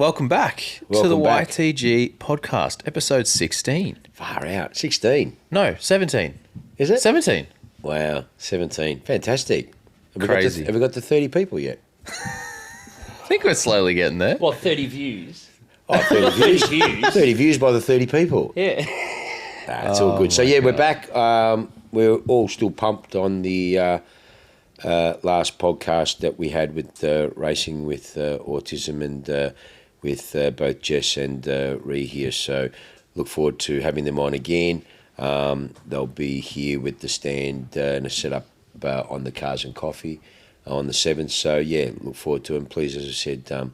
welcome back to the YTG Podcast, episode 16. Far out. 16. No, 17. Is it? 17. Wow, 17. Fantastic. Crazy. Have we got to 30 people yet? I think we're slowly getting there. Well, 30 views. Oh, 30 views. 30 views. 30 views by the 30 people. Yeah. That's all good. So, yeah, we're back. We're all still pumped on the last podcast that we had with racing with autism and with both Jess and Ree here. So, look forward to having them on again. They'll be here with the stand and a setup on the Cars and Coffee on the 7th. So, yeah, look forward to them. Please, as I said,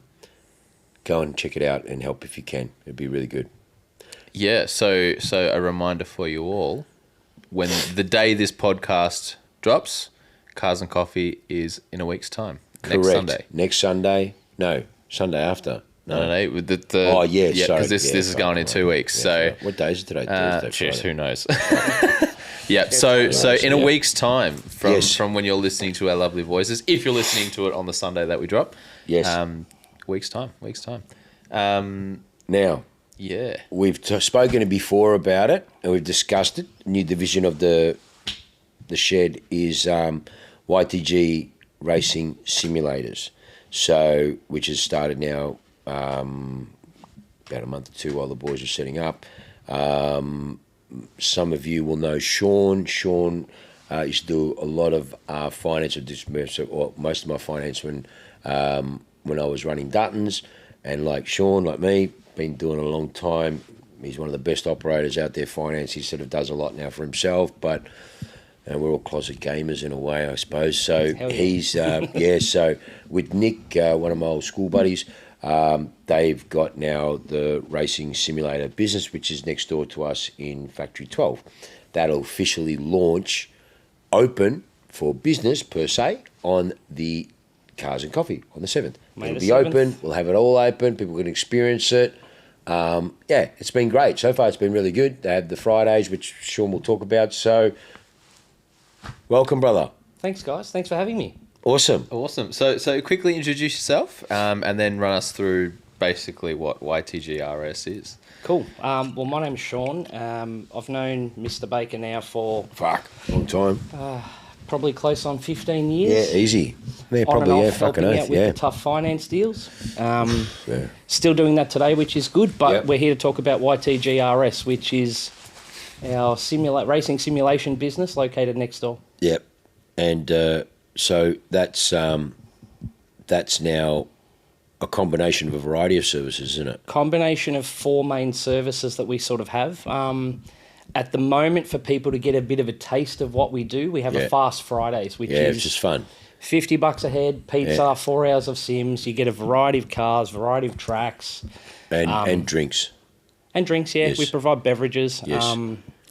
go and check it out and help if you can. It'd be really good. Yeah, so a reminder for you all, when the day this podcast drops, Cars and Coffee is in a week's time. Correct. Next Sunday. Next Sunday? No, Sunday after. No. Oh, yeah, sorry. Because this is going in 2 weeks. Yeah, so right. What day is it today? Thursday, Jeez, Friday? who knows? Yeah, so in a week's time from when you're listening to our lovely voices, if you're listening to it on the Sunday that we drop, Yes. week's time. Now, Yeah. we've spoken before about it, and we've discussed it. New division of the shed is YTG Racing Simulators, so which has started now about a month or two while the boys are setting up. Some of you will know Sean. Sean used to do a lot of finance, or most of my finance when I was running Duttons, and like Sean, like me, been doing it a long time. He's one of the best operators out there, finance. He sort of does a lot now for himself, but we're all closet gamers in a way, I suppose. So he's, so with Nick, one of my old school buddies, they've got now the racing simulator business, which is next door to us in Factory 12. That'll officially launch open for business, per se, on the Cars and Coffee on the 7th. It'll be open. We'll have it all open. People can experience it. It's been great. So far, it's been really good. They have the Fridays, which Sean will talk about. So, welcome, brother. Thanks, guys. Thanks for having me. Awesome. So quickly introduce yourself, and then run us through basically what YTGRS is. Cool. Well, my name's Sean. I've known Mr. Baker now for... long time. Probably close on 15 years. Yeah, easy. Yeah, on probably, and yeah, off, fucking helping oath, out with the tough finance deals. Yeah. Still doing that today, which is good, but Yep. we're here to talk about YTGRS, which is our racing simulation business located next door. Yep. And so that's now a combination of a variety of services, isn't it? Combination of four main services that we sort of have. At the moment, for people to get a bit of a taste of what we do, we have a Fast Fridays, which is it's just fun. $50 a head, pizza, 4 hours of sims. You get a variety of cars, variety of tracks. And drinks. And drinks, yeah. Yes. We provide beverages. Yes.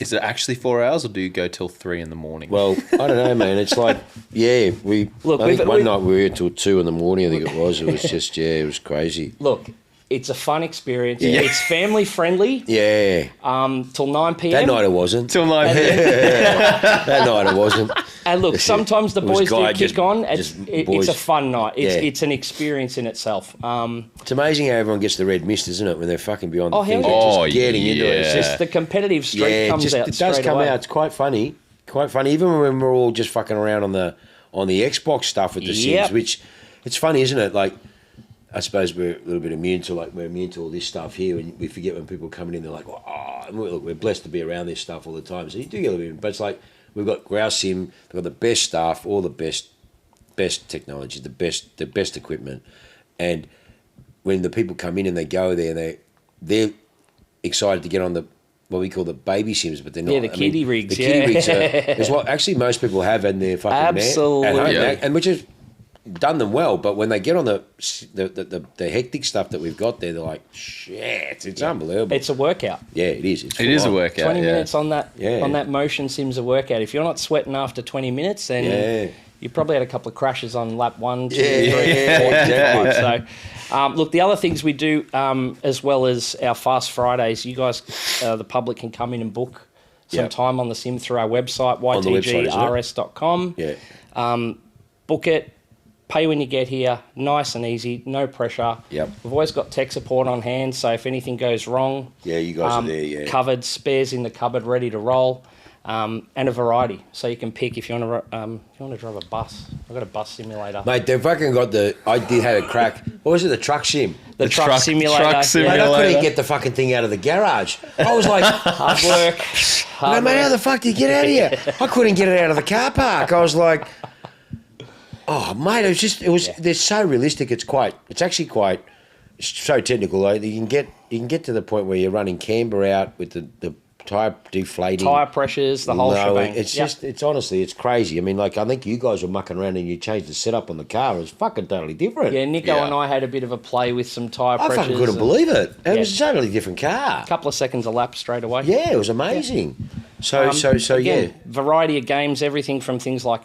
Is it actually 4 hours, or do you go till 3 in the morning? Well, I don't know, man. It's like, I think one night we were here till 2 in the morning, I think it was. It was just, it was crazy. Look, it's a fun experience. Yeah. It's family friendly. Yeah. Till 9 p.m. That night it wasn't. till 9 That night it wasn't. And look, sometimes the It was boys do guy, kick on. It's boys. a fun night. Yeah. It's an experience in itself. It's amazing how everyone gets the red mist, isn't it, when they're fucking beyond the Oh, things. hell They're yeah. just getting into it. It's Yeah. just, Just the competitive streak comes out it straight does come away. out. It's quite funny. Even when we're all just fucking around on the Xbox stuff with the Yep. Sims, which it's funny, isn't it? Like, I suppose we're a little bit immune to all this stuff here, and we forget when people are coming in. They're like, and we're blessed to be around this stuff all the time. So you do get a little bit, but it's like we've got Grouse Sim, we've got the best staff, all the best technology, the best equipment, and when the people come in and they go there, and they're excited to get on the what we call the baby sims, but they're not. Yeah, the kiddie rigs. The kiddie rigs is what actually most people have in their fucking Absolutely. at home, Yeah. and which has done them well. But when they get on the hectic stuff that we've got there, they're like, shit, it's unbelievable. It's a workout. Yeah, it is. It is a workout. 20 minutes on that Yeah. on that motion sim's a workout. If you're not sweating after 20 minutes, then you probably had a couple of crashes on lap 1, 2, 3, 4, exactly. 5. So, look, the other things we do, as well as our Fast Fridays, you guys, the public, can come in and book some time on the sim through our website, YTGRS.com. Yeah. Book it. pay when you get here, nice and easy, no pressure. Yep. We've always got tech support on hand, so if anything goes wrong, Yeah, you guys are there, yeah. covered, spares in the cupboard, ready to roll, and a variety. So you can pick if you want to drive a bus. I've got a bus simulator. Mate, they've fucking got I did have a crack. What was it, the truck sim? The truck simulator. Truck yeah. simulator. Mate, I couldn't get the fucking thing out of the garage. I was like, Hard work. no, mate, how the fuck do you get out of here? I couldn't get it out of the car park. I was like, oh, mate, they're so realistic. It's actually quite so technical. Like, you can get to the point where you're running camber out with the tyre deflating. Tyre pressures, the whole shebang. It's just, it's honestly, it's crazy. I mean, like, I think you guys were mucking around and you changed the setup on the car. It was fucking totally different. Yeah, Nico Yeah. and I had a bit of a play with some tyre I pressures. fucking couldn't believe it. It Yeah. was a totally different car. A couple of seconds elapsed straight away. Yeah, it was amazing. So Again, yeah. variety of games, everything from things like,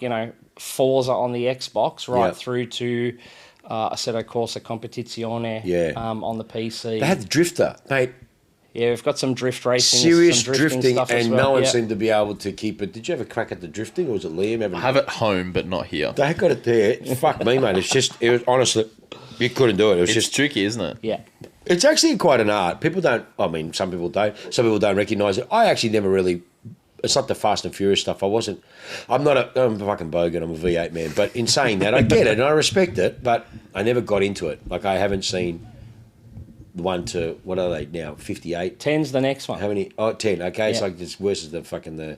Forza on the Xbox right Yeah. through to Assetto Corsa Competizione Yeah. on the PC. They had the drifter, mate. Yeah, we've got some drift racing. Serious some drifting drifting, stuff as and well. no one Yeah. seemed to be able to keep it. Did you ever crack at the drifting, or was it Liam? I have it home, but not here. They got it there. Fuck me, mate. It was honestly, you couldn't do it. It was It's just. tricky, isn't it? Yeah. It's actually quite an art. People don't. I mean, some people don't. Some people don't recognise it. I actually never really. It's not the Fast and Furious stuff. I'm not I'm a fucking bogan. I'm a V8 man. But in saying that, I get it and I respect it. But I never got into it. Like, I haven't seen the one to, what are they now? 58. 10's the next one. How many? Oh, 10. Okay, it's Yeah. like it's worse as the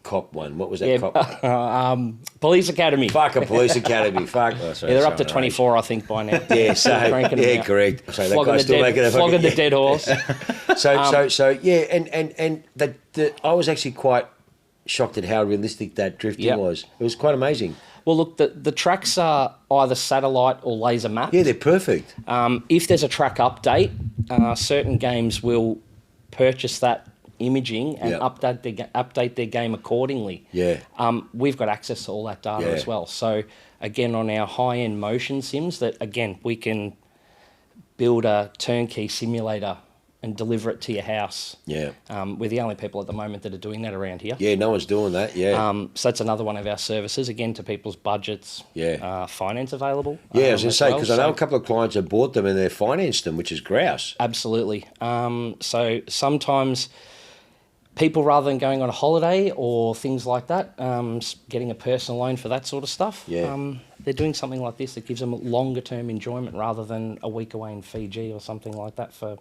cop one. What was that Yeah, cop? Police Academy. Fucking Police Academy. Fuck. Oh, sorry, Yeah, they're up to sorry, 24, I think, by now. Yeah, so Cranking them yeah, out. correct. So that Flogging guy's the still making a flogging fucking the dead horse. So yeah, and I was actually quite shocked at how realistic that drifting Yep. was. It was quite amazing. Well, look, the tracks are either satellite or laser mapped. Yeah, they're perfect. If there's a track update, certain games will purchase that imaging and Yep. update their game accordingly. Yeah. We've got access to all that data Yeah. as well. So, again, on our high-end motion sims, that, again, we can build a turnkey simulator and deliver it to your house. Yeah. We're the only people at the moment that are doing that around here. Yeah, no one's doing that. Yeah. So that's another one of our services, again, to people's budgets. Yeah. Finance available. Yeah, I was going to as say, well. because I know a couple of clients have bought them and they've financed them, which is grouse. Absolutely. So sometimes people, rather than going on a holiday or things like that, getting a personal loan for that sort of stuff, Yeah. they're doing something like this that gives them longer-term enjoyment rather than a week away in Fiji or something like that for,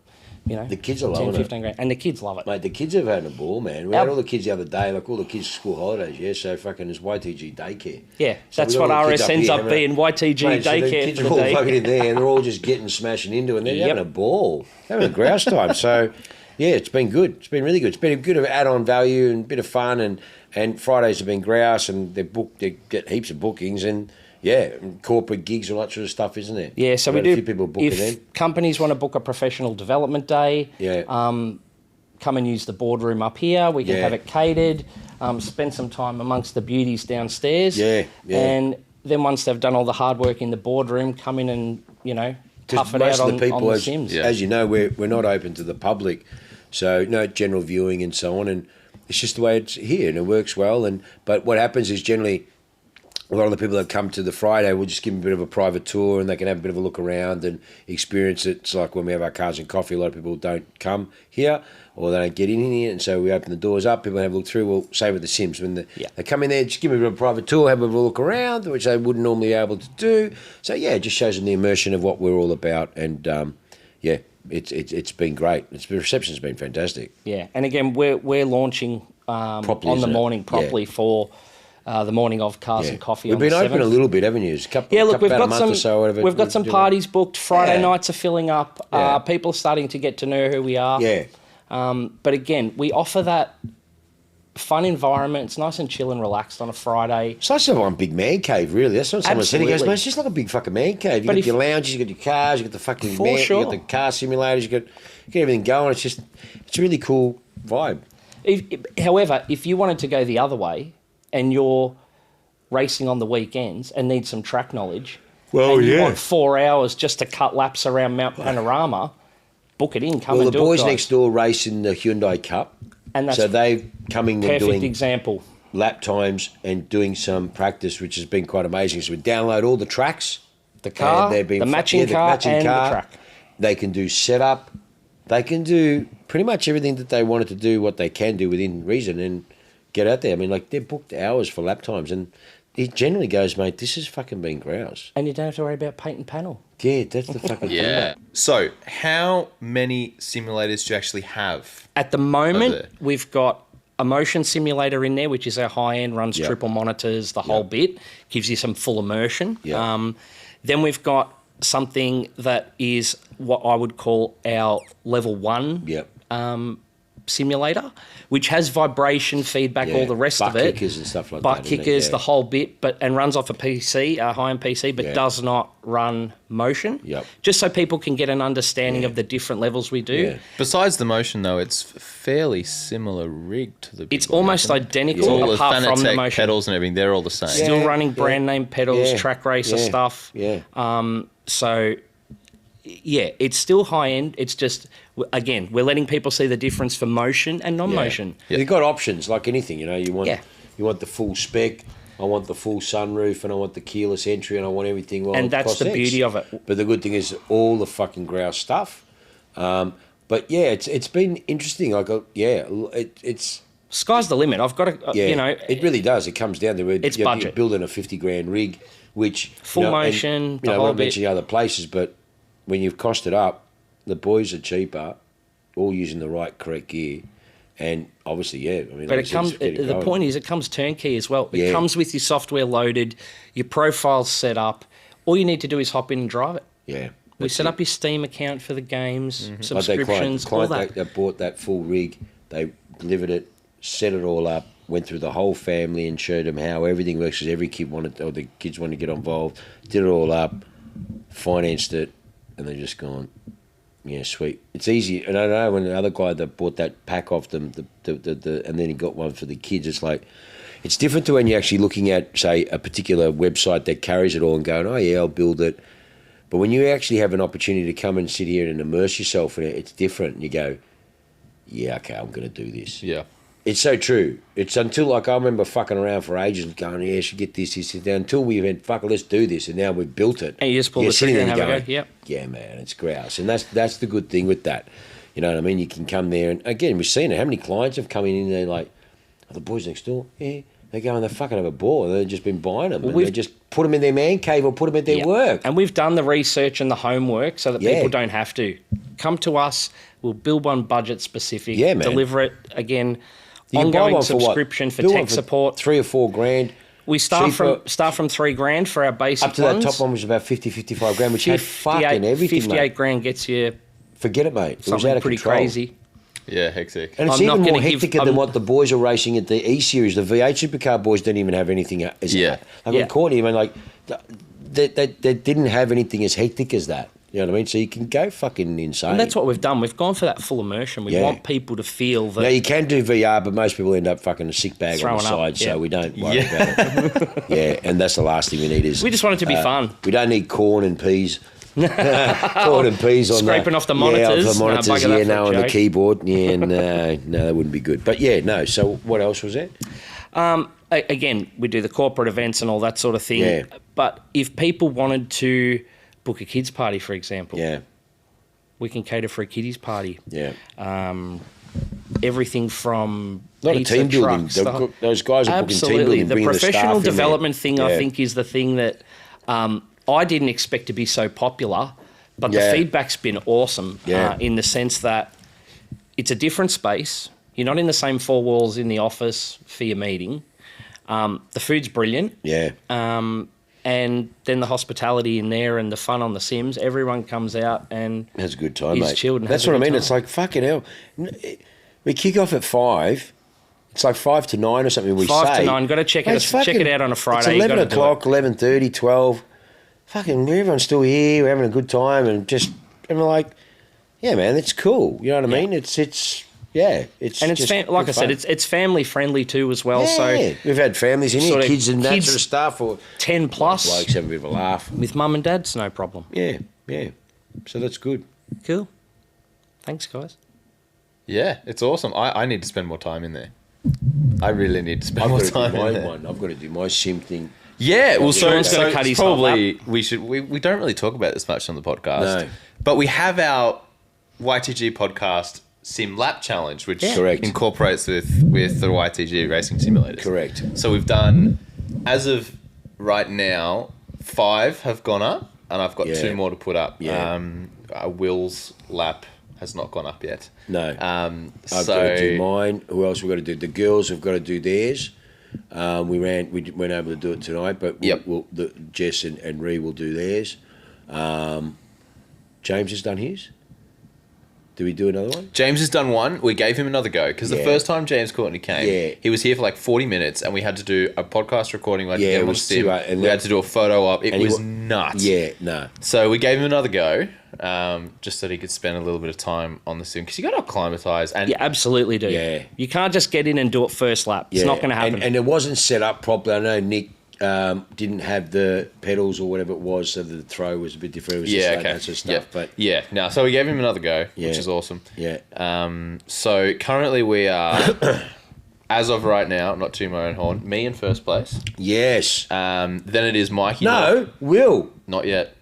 The kids are 10, loving 15 grand. And the kids love it. Mate, the kids have had a ball, man. We had all the kids the other day, like all the kids' school holidays, yeah, so fucking it's YTG daycare. Yeah, So that's we got what all the kids RS ends here up having a- being, YTG Mate, so the daycare kids for are the all day. fucking in there and they're all just getting smashing into it and they're Yep. having a ball. Having a grouse time. So, yeah, it's been good. It's been really good. It's been a good add-on value and a bit of fun and Fridays have been grouse and they get heaps of bookings and, yeah, corporate gigs, all that sort of stuff, isn't there? Yeah, so We've we had do. a few people booking If them. companies want to book a professional development day, Yeah. come and use the boardroom up here. We can Yeah. have it catered, spend some time amongst the beauties downstairs. Yeah, yeah. And then once they've done all the hard work in the boardroom, come in and, Because tough it most out of the people, on the as, sims. Yeah. as you know, we're not open to the public, so no general viewing and so on. And it's just the way it's here, and it works well. But what happens is generally a lot of the people that come to the Friday, we'll just give them a bit of a private tour, and they can have a bit of a look around and experience it. It's like when we have our cars and coffee, a lot of people don't come here or they don't get in here, and so we open the doors up. People have a look through. We'll say with the Sims when they come in there, just give them a bit of a private tour, have a bit of a look around, which they wouldn't normally be able to do. So yeah, it just shows them the immersion of what we're all about, and yeah, it's been great. The reception's been fantastic. Yeah, and again, we're launching Properly, on the isn't it? morning properly Yeah. for the morning of Cars Yeah. and Coffee. We've on been the open 7th. a little bit, haven't you? Yeah, look, we've about a got month some. or so, whatever. We've got some doing. parties booked. Friday Yeah. nights are filling up. Yeah. People are starting to get to know who we are. Yeah. But again, we offer that fun environment. It's nice and chill and relaxed on a Friday. It's like one big man cave, really. That's what someone said. He goes, Absolutely. man, it's just like a big fucking man cave. You But got if- your lounges, you got your cars, you got the fucking For man, sure. you got the car simulators, you got everything going. It's a really cool vibe. However, if you wanted to go the other way and you're racing on the weekends and need some track knowledge, and you want 4 hours just to cut laps around Mount Panorama, book it in. Come Well, and the do it, boys guys. next door race in the Hyundai Cup, And that's so they're coming and perfect doing. example. lap times and doing some practice, which has been quite amazing. So we download all the tracks. The car, and the matching car, and the track. They can do setup. They can do pretty much everything that they wanted to do, what they can do within reason, and get out there. I mean, like, they're booked hours for lap times, and it generally goes, mate, this has fucking been grouse. And you don't have to worry about paint and panel. Yeah, that's the fucking thing. Yeah. So, how many simulators do you actually have? At the moment, we've got a motion simulator in there, which is our high-end, runs triple monitors, the whole bit, gives you some full immersion. Yep. Then we've got something that is what I would call our level 1 simulator, which has vibration feedback, all the rest of it. Butt kickers and stuff like that. Butt kickers, the whole bit, and runs off a PC, a high-end PC, but does not run motion. Yep. Just so people can get an understanding of the different levels we do. Yeah. Besides the motion, though, it's fairly similar rig to the big It's one, almost isn't it? identical, All apart the from the Fanatec motion. pedals and everything, they're all the same. Still running brand name pedals, track racer stuff. Yeah. So, yeah, it's still high end. It's just, again, we're letting people see the difference for motion and non-motion. Yeah. You've got options like anything, you know. You want the full spec. I want the full sunroof, and I want the keyless entry, and I want everything. Well, And that's the beauty of it. But the good thing is all the fucking grouse stuff. But yeah, it's been interesting. Like, it's Sky's the limit. I've got to, you know. It really does. It comes down to It's budget. You're building a 50 grand rig, which Full motion, And, the I'm whole not bit. mentioning other places, but when you've cost it up, the boys are cheaper, all using the right correct gear, and obviously, I mean, But like it comes. The point is, it comes turnkey as well. It comes with your software loaded, your profiles set up. All you need to do is hop in and drive it. Yeah. We set up your Steam account for the games, Like subscriptions, all that. They bought that full rig, they delivered it, set it all up, went through the whole family and showed them how everything works, because every kid wanted, or the kids wanted to get involved, did it all up, financed it, and they're just gone, yeah, sweet. It's easy. And I know when the other guy that bought that pack off them, and then he got one for the kids, it's like, it's different to when you're actually looking at, say, a particular website that carries it all and going, oh yeah, I'll build it. But when you actually have an opportunity to come and sit here and immerse yourself in it, it's different. And you go, yeah, okay, I'm going to do this. Yeah. It's so true. It's until, like, I remember fucking around for ages going, yeah, I should get this, until we went, fuck it, let's do this. And now we've built it. And you just pull the trigger and have a go, yep. Yeah, man, it's grouse. And that's the good thing with that. You know what I mean? You can come there, and again, we've seen it. How many clients have come in there like, oh, the boys next door, yeah. They go and they fucking have a ball, and they've just been buying them. Well, and they just put them in their man cave or put them at their work. And we've done the research and the homework so that people don't have to. Come to us, we'll build one budget specific, deliver it, again, ongoing subscription for tech support. 3 or 4 grand. We start from $3,000 for our basic up to ones. that top one was about 50, 55 grand, which had fucking everything, 58 grand gets you... Forget it, mate. It was something out of pretty control. Crazy. Yeah, hectic. And it's even more hectic than what the boys are racing at the E-Series. The V8 Supercar boys don't even have anything. Like on Courtney, I mean, like, they didn't have anything as hectic as that. You know what I mean? So you can go fucking insane. And that's what we've done. We've gone for that full immersion. We want people to feel that... Now, you can do VR, but most people end up fucking a sick bag on the side, so we don't worry about it. And that's the last thing we need is... We just want it to be fun. We don't need corn and peas. Corn and peas on scraping off the monitors. Off the monitors, on the keyboard. Yeah, no, that wouldn't be good. But yeah, no. So what else was there? Again, we do the corporate events and all that sort of thing. Yeah. But if people wanted to book a kids' party, for example, we can cater for a kiddies' party. Yeah. Everything from a lot pizza, of team building. Those guys are booking team building. The professional the development thing, I think, is the thing that I didn't expect to be so popular, but the feedback's been awesome in the sense that it's a different space. You're not in the same 4 walls in the office for your meeting. The food's brilliant. Yeah. And then the hospitality in there and the fun on the Sims. Everyone comes out and has a good time, mate. Chilled and that's what I mean. It's like, fucking hell. We kick off at 5. It's like 5 to 9 or something. 5 to 9. Got to check it out on a Friday. It's 11 o'clock, 11:30, 12. Fucking everyone's still here. We're having a good time, and we're like, yeah, man, it's cool. You know what I mean? It's like I said, it's family friendly too as well. Yeah, so we've had families in here, kids and that sort of stuff, or 10 plus. Blokes have a bit of a laugh with mum and dad's, no problem. Yeah. So that's good. Cool. Thanks, guys. Yeah, it's awesome. I need to spend more time in there. I really need to spend I've more got to time do in my there. one. I've got to do my sim thing. Yeah, well, Sean's gotta so cut it's his whole probably we don't really talk about this much on the podcast. No. But we have our YTG podcast Sim Lap Challenge, which Correct. incorporates with the YTG Racing Simulators. Correct. So we've done, as of right now, 5 have gone up, and I've got Yeah. 2 more to put up. Yeah. Will's lap has not gone up yet. No. I've I've got to do mine. Who else we got to do? The girls have got to do theirs. We weren't able to do it tonight, but Yep. Jess and Ree will do theirs. James has done his. Did we do another one? James has done one. We gave him another go because the Yeah. first time James Courtney came, Yeah. he was here for like 40 minutes and we had to do a podcast recording. We had to Yeah, get it him on was sim. too, and we had to do a photo op. It and he was wa- nuts. Yeah, no. So we gave him another go just so that he could spend a little bit of time on the sim because you got to acclimatise. And You absolutely do. Yeah. You can't just get in and do it first lap. It's not going to happen. And it wasn't set up properly. I know Nick didn't have the pedals or whatever it was, so the throw was a bit different. It was just yeah, like okay. that sort of stuff. Yeah. But yeah, no. So we gave him another go, Yeah. which is awesome. yeah, So currently we are, as of right now, not to my own horn, me in first place. yes. Then it is Mikey. No, Will. Not yet.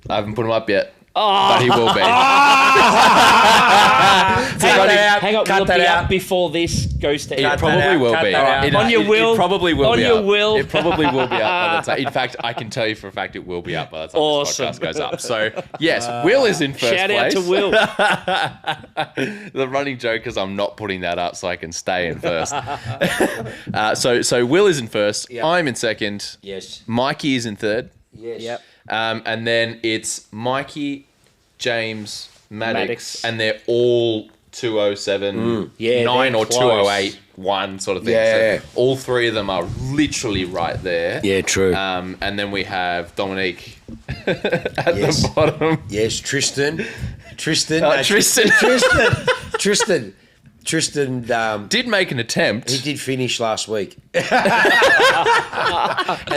I haven't put him up yet. But he will be. Hang on, will it be up before this goes to It air? probably will be. On your will. It probably will On be your up. will. It probably will be up by the time. In fact, I can tell you for a fact it will be up by the time Awesome. this podcast goes up. So, yes, Will is in first Shout place. out to Will. The running joke is I'm not putting that up so I can stay in first. So Will is in first. Yep. I'm in second. Yes. Mikey is in third. Yes. Yep. And then it's Mikey, James, Maddox, Maddox. and they're all 207, Yeah, 9 they're or close. 208, 1 sort of thing. Yeah. So all 3 of them are literally right there. Yeah, true. And then we have Dominique at Yes. the bottom. Yes, Tristan. Tristan. Tristan Did make an attempt. he did finish last week. And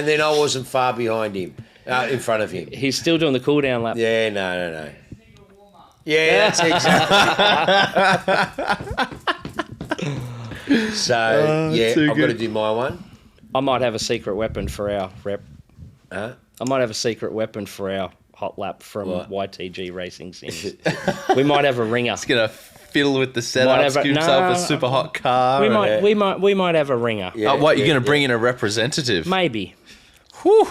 then I wasn't far behind him, in front of him. He's still doing the cool down lap. Yeah, no. Yeah, that's exactly. So, yeah, too I've got to good. do my one. I might have a secret weapon for our rep. Huh? I might have a secret weapon for our hot lap from What? YTG Racing Sims. We might have a ringer. He's going to fiddle with the setup, Whatever. scoop himself a super hot car. We might have a ringer. Yeah. What, you're going to bring in a representative? Maybe. Whew.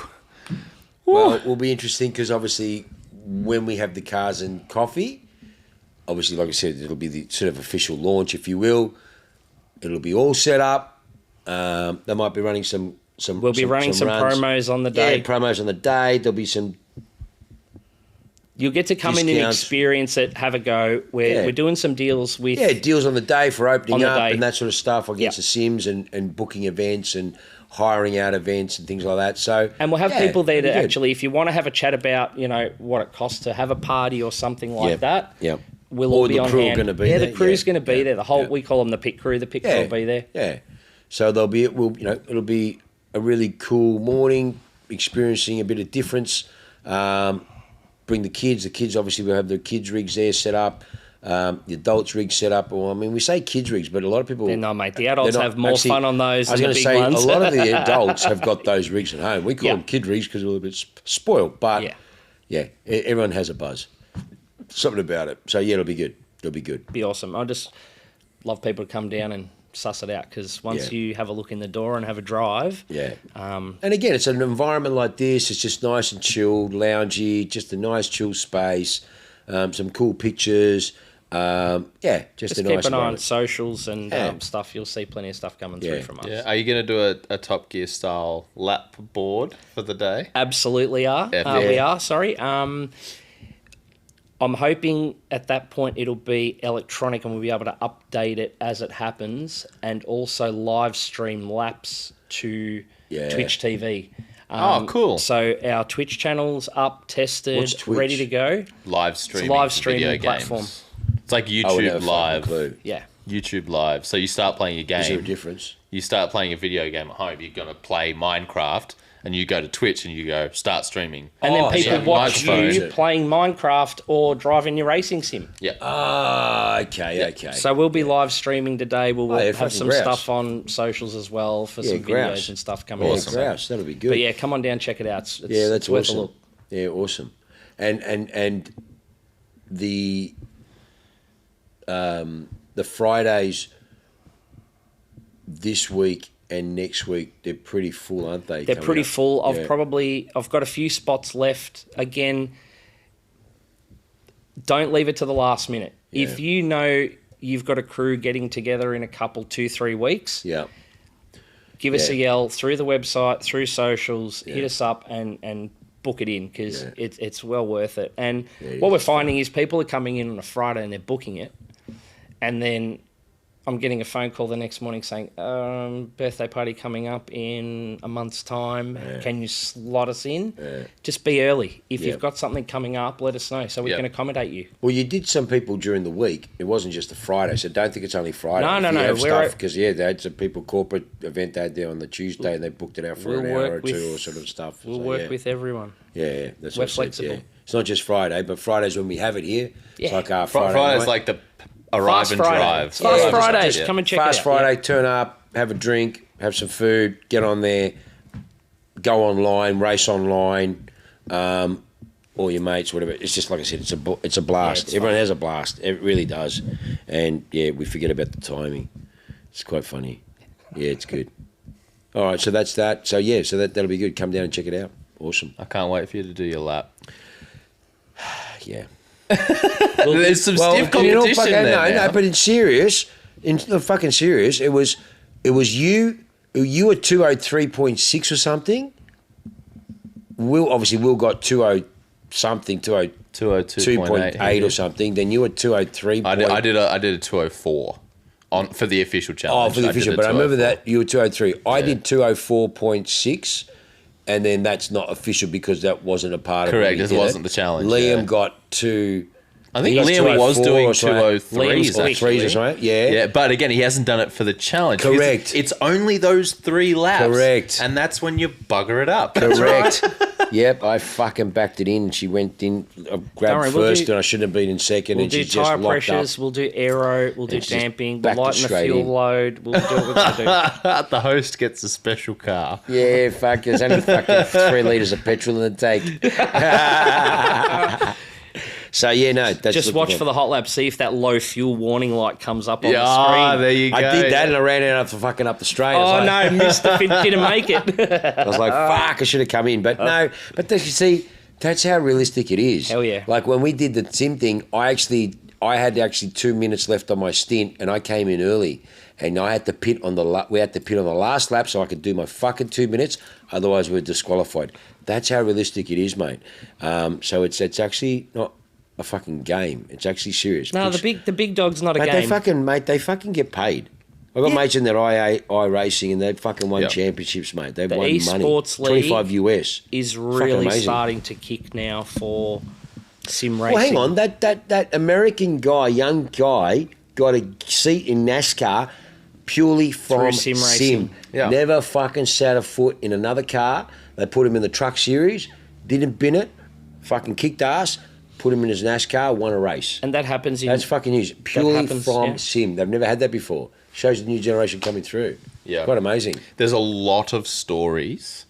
Well, it will be interesting because obviously when we have the cars and coffee, obviously, like I said, it'll be the sort of official launch, if you will. It'll be all set up. They might be running some. We'll be running some runs. promos on the Yeah, day. promos on the day. There'll be some. You'll get to come in and Discounts. experience it, have a go. We're doing some deals with... Yeah, deals on the day for opening On the up day. and that sort of stuff against Yep. the Sims and booking events and hiring out events and things like that. So And we'll have yeah, people there it'll to be good. actually, if you want to have a chat about, what it costs to have a party or something like Yep. that, Yep. we'll Or all be the on crew are hand. gonna be yeah, there. the crew's Yeah. going to be Yeah. there. The whole Yeah. we call them the pit crew. The pit crew will be there. Yeah. So there'll be it'll be a really cool morning, experiencing a bit of difference. Bring the kids. The kids obviously will have their kids rigs there set up. The adults rigs set up. Well, I mean, we say kids rigs, but a lot of people. No, mate. The adults they're not- have more actually, fun on those I was than going the to big say ones. a lot of the adults have got those rigs at home. We call Yeah. them kid rigs because we're a little bit spoiled. But Yeah. everyone has a buzz. Something about it. So yeah, it'll be good. It'll be good. Be awesome. I just love people to come down and suss it out because once Yeah. you have a look in the door and have a drive, Yeah. And again, it's an environment like this. It's just nice and chilled, loungy, just a nice chill space, some cool pictures. Just just a keep nice an eye on environment. socials and Yeah. stuff. You'll see plenty of stuff coming Yeah. through from us. Yeah. Are you going to do a Top Gear style lap board for the day? Absolutely are. Yeah. We are, sorry. I'm hoping at that point it'll be electronic and we'll be able to update it as it happens and also live stream laps to Twitch TV. Oh, cool. So our Twitch channel's up, tested, What's Twitch? ready to go. Live streaming. live for streaming video platform. Games. It's like I would YouTube never fucking Live. clue. Yeah. YouTube Live. So you start playing a Is there a game. difference? You start playing a video game at home. You're going to play Minecraft, and you go to Twitch and you go start streaming. And then people watch you microphone. playing Minecraft or driving your racing sim. Yeah. Okay. So we'll be live streaming today. We'll have fucking some grouse. stuff on socials as well for some grouse. videos and stuff coming out. Awesome. Grouse, that'll be good. But yeah, come on down, check it out. It's That's worth awesome. a look. Yeah, awesome. And the Fridays this week and next week, they're pretty full, aren't they? They're pretty full. I've Yeah. got a few spots left. Again, don't leave it to the last minute. Yeah. If you know you've got a crew getting together in a couple, 2-3 weeks, Yeah. give us a yell through the website, through socials, hit us up and book it in because it's well worth it. And what we're finding is people are coming in on a Friday and they're booking it. And then I'm getting a phone call the next morning saying, birthday party coming up in a month's time. Can you slot us in? Just be early. If you've got something coming up, let us know so we can accommodate you. Well, you did some people during the week. It wasn't just a Friday, so don't think it's only Friday. No. Because, they had some people, corporate event they had there on the Tuesday, and they booked it out for an hour or two or sort of stuff. We'll work with everyone. Yeah, that's We're what I said, flexible. yeah. It's not just Friday, but Friday's when we have it here. It's like our Friday Friday's night. like the arrive Fast and Friday. drive. Fast Fridays. Come and check Fast it out. Friday, turn up, have a drink, have some food, get on there, go online, race online, all your mates, whatever. It's just like I said, it's a blast. it's Everyone fun. has a blast. It really does. And yeah, we forget about the timing. It's quite funny. Yeah, it's good. All right, so that's that. So yeah, that'll be good. Come down and check it out. Awesome. I can't wait for you to do your lap. Yeah. There's some stiff you know, competition there now. No, but in fucking serious, it was you were 203.6 or something. Will got 20 something, 202.8 or something. Then you were 203. I did a 204 for the official challenge. Oh, for the official, but I remember 204. that you were 203. I did 204.6, and then that's not official because that wasn't a part of it. Correct, this wasn't the challenge. Liam got to. I think he got Liam was 204 doing or something. 203s Or actually. threes or something. Yeah. But again, he hasn't done it for the challenge. because Correct. It's only those 3 laps. Correct. And that's when you bugger it up. Correct. Yep, I fucking backed it in. She went in, grabbed worry, first, and I should have been in second, We'll and do she just tyre locked pressures, up. we'll do aero, we'll do It's just damping, we'll backed it lighten the straight fuel in. load, we'll do what we're going to The host gets a special car. Yeah, fuck, there's only fucking 3 litres of petrol in the tank. So, yeah, no. That's Just watch for the hot lap, see if that low fuel warning light comes up on Yeah, the screen. there you go. I did that, and I ran out for fucking up the straight. Oh, no, missed the fin, didn't make it. I was like, fuck, I should have come in. But no, but you see, that's how realistic it is. Hell yeah. Like when we did the sim thing, I had 2 minutes left on my stint, and I came in early. And I had to pit on we had to pit on the last lap so I could do my fucking 2 minutes. Otherwise, we're disqualified. That's how realistic it is, mate. So it's actually not a fucking game. It's actually serious. No, the big dog's not a Mate, game. they fucking get paid. I've got mates in their iRacing and they've fucking won championships, mate. They've won money. esports league 25 US. is Fucking really amazing. starting to kick now for sim racing. Well, hang on. That American guy, young guy, got a seat in NASCAR purely from Through sim racing. Yeah. Never fucking set a foot in another car. They put him in the truck series, didn't bin it, fucking kicked ass, put him in his NASCAR, won a race. And that happens in... That's fucking news. Purely happens, from yeah. sim. They've never had that before. Shows the new generation coming through. Yeah. Quite amazing. There's a lot of stories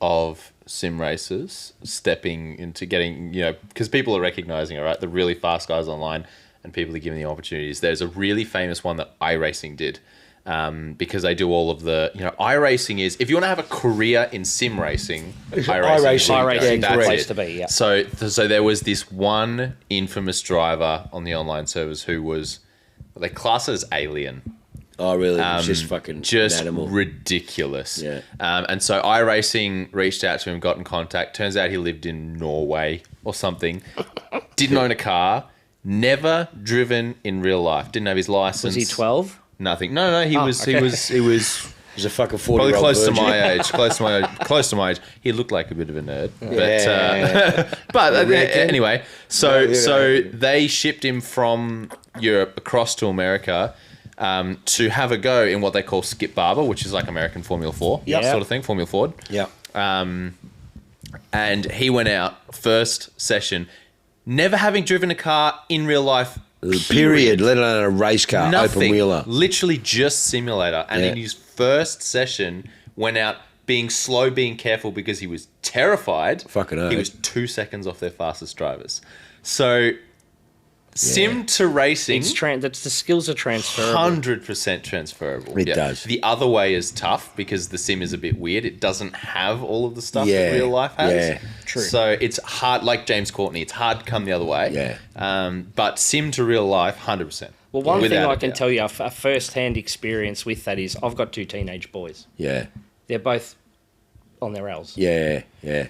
of sim racers stepping into getting, because people are recognizing, all right, the really fast guys online and people are giving the opportunities. There's a really famous one that iRacing did. Because they do all of the, iRacing is, if you want to have a career in sim racing, iRacing is iRacing that's the place it. to be, yeah. So there was this one infamous driver on the online servers who was, they class it as alien. Oh, really? It's just fucking an animal. Ridiculous. Yeah. And so iRacing reached out to him, got in contact. Turns out he lived in Norway or something. Didn't own a car. Never driven in real life. Didn't have his license. Was he 12? Nothing. No. He was. He's a fucking 40-year-old Probably close to virgin. my age. Close to my age. He looked like a bit of a nerd. Yeah. But reckon? anyway, so they shipped him from Europe across to America to have a go in what they call Skip Barber, which is like American Formula 4 Yeah. sort of thing, Formula Ford. Yeah. And he went out first session, never having driven a car in real life. Period. Let alone a race car, Nothing. open wheeler. Literally just simulator. And in his first session, went out being slow, being careful because he was terrified. Fucking hell. He was 2 seconds off their fastest drivers. So, sim to racing, That's the skills are transferable. 100% transferable. It does. The other way is tough because the sim is a bit weird. It doesn't have all of the stuff that real life has. Yeah, true. So it's hard, like James Courtney, it's hard to come the other way. Yeah. But sim to real life, 100%. Well, one thing Without I a can doubt. tell you, a first-hand experience with that is I've got 2 teenage boys. Yeah. They're both on their L's. Yeah. Yeah.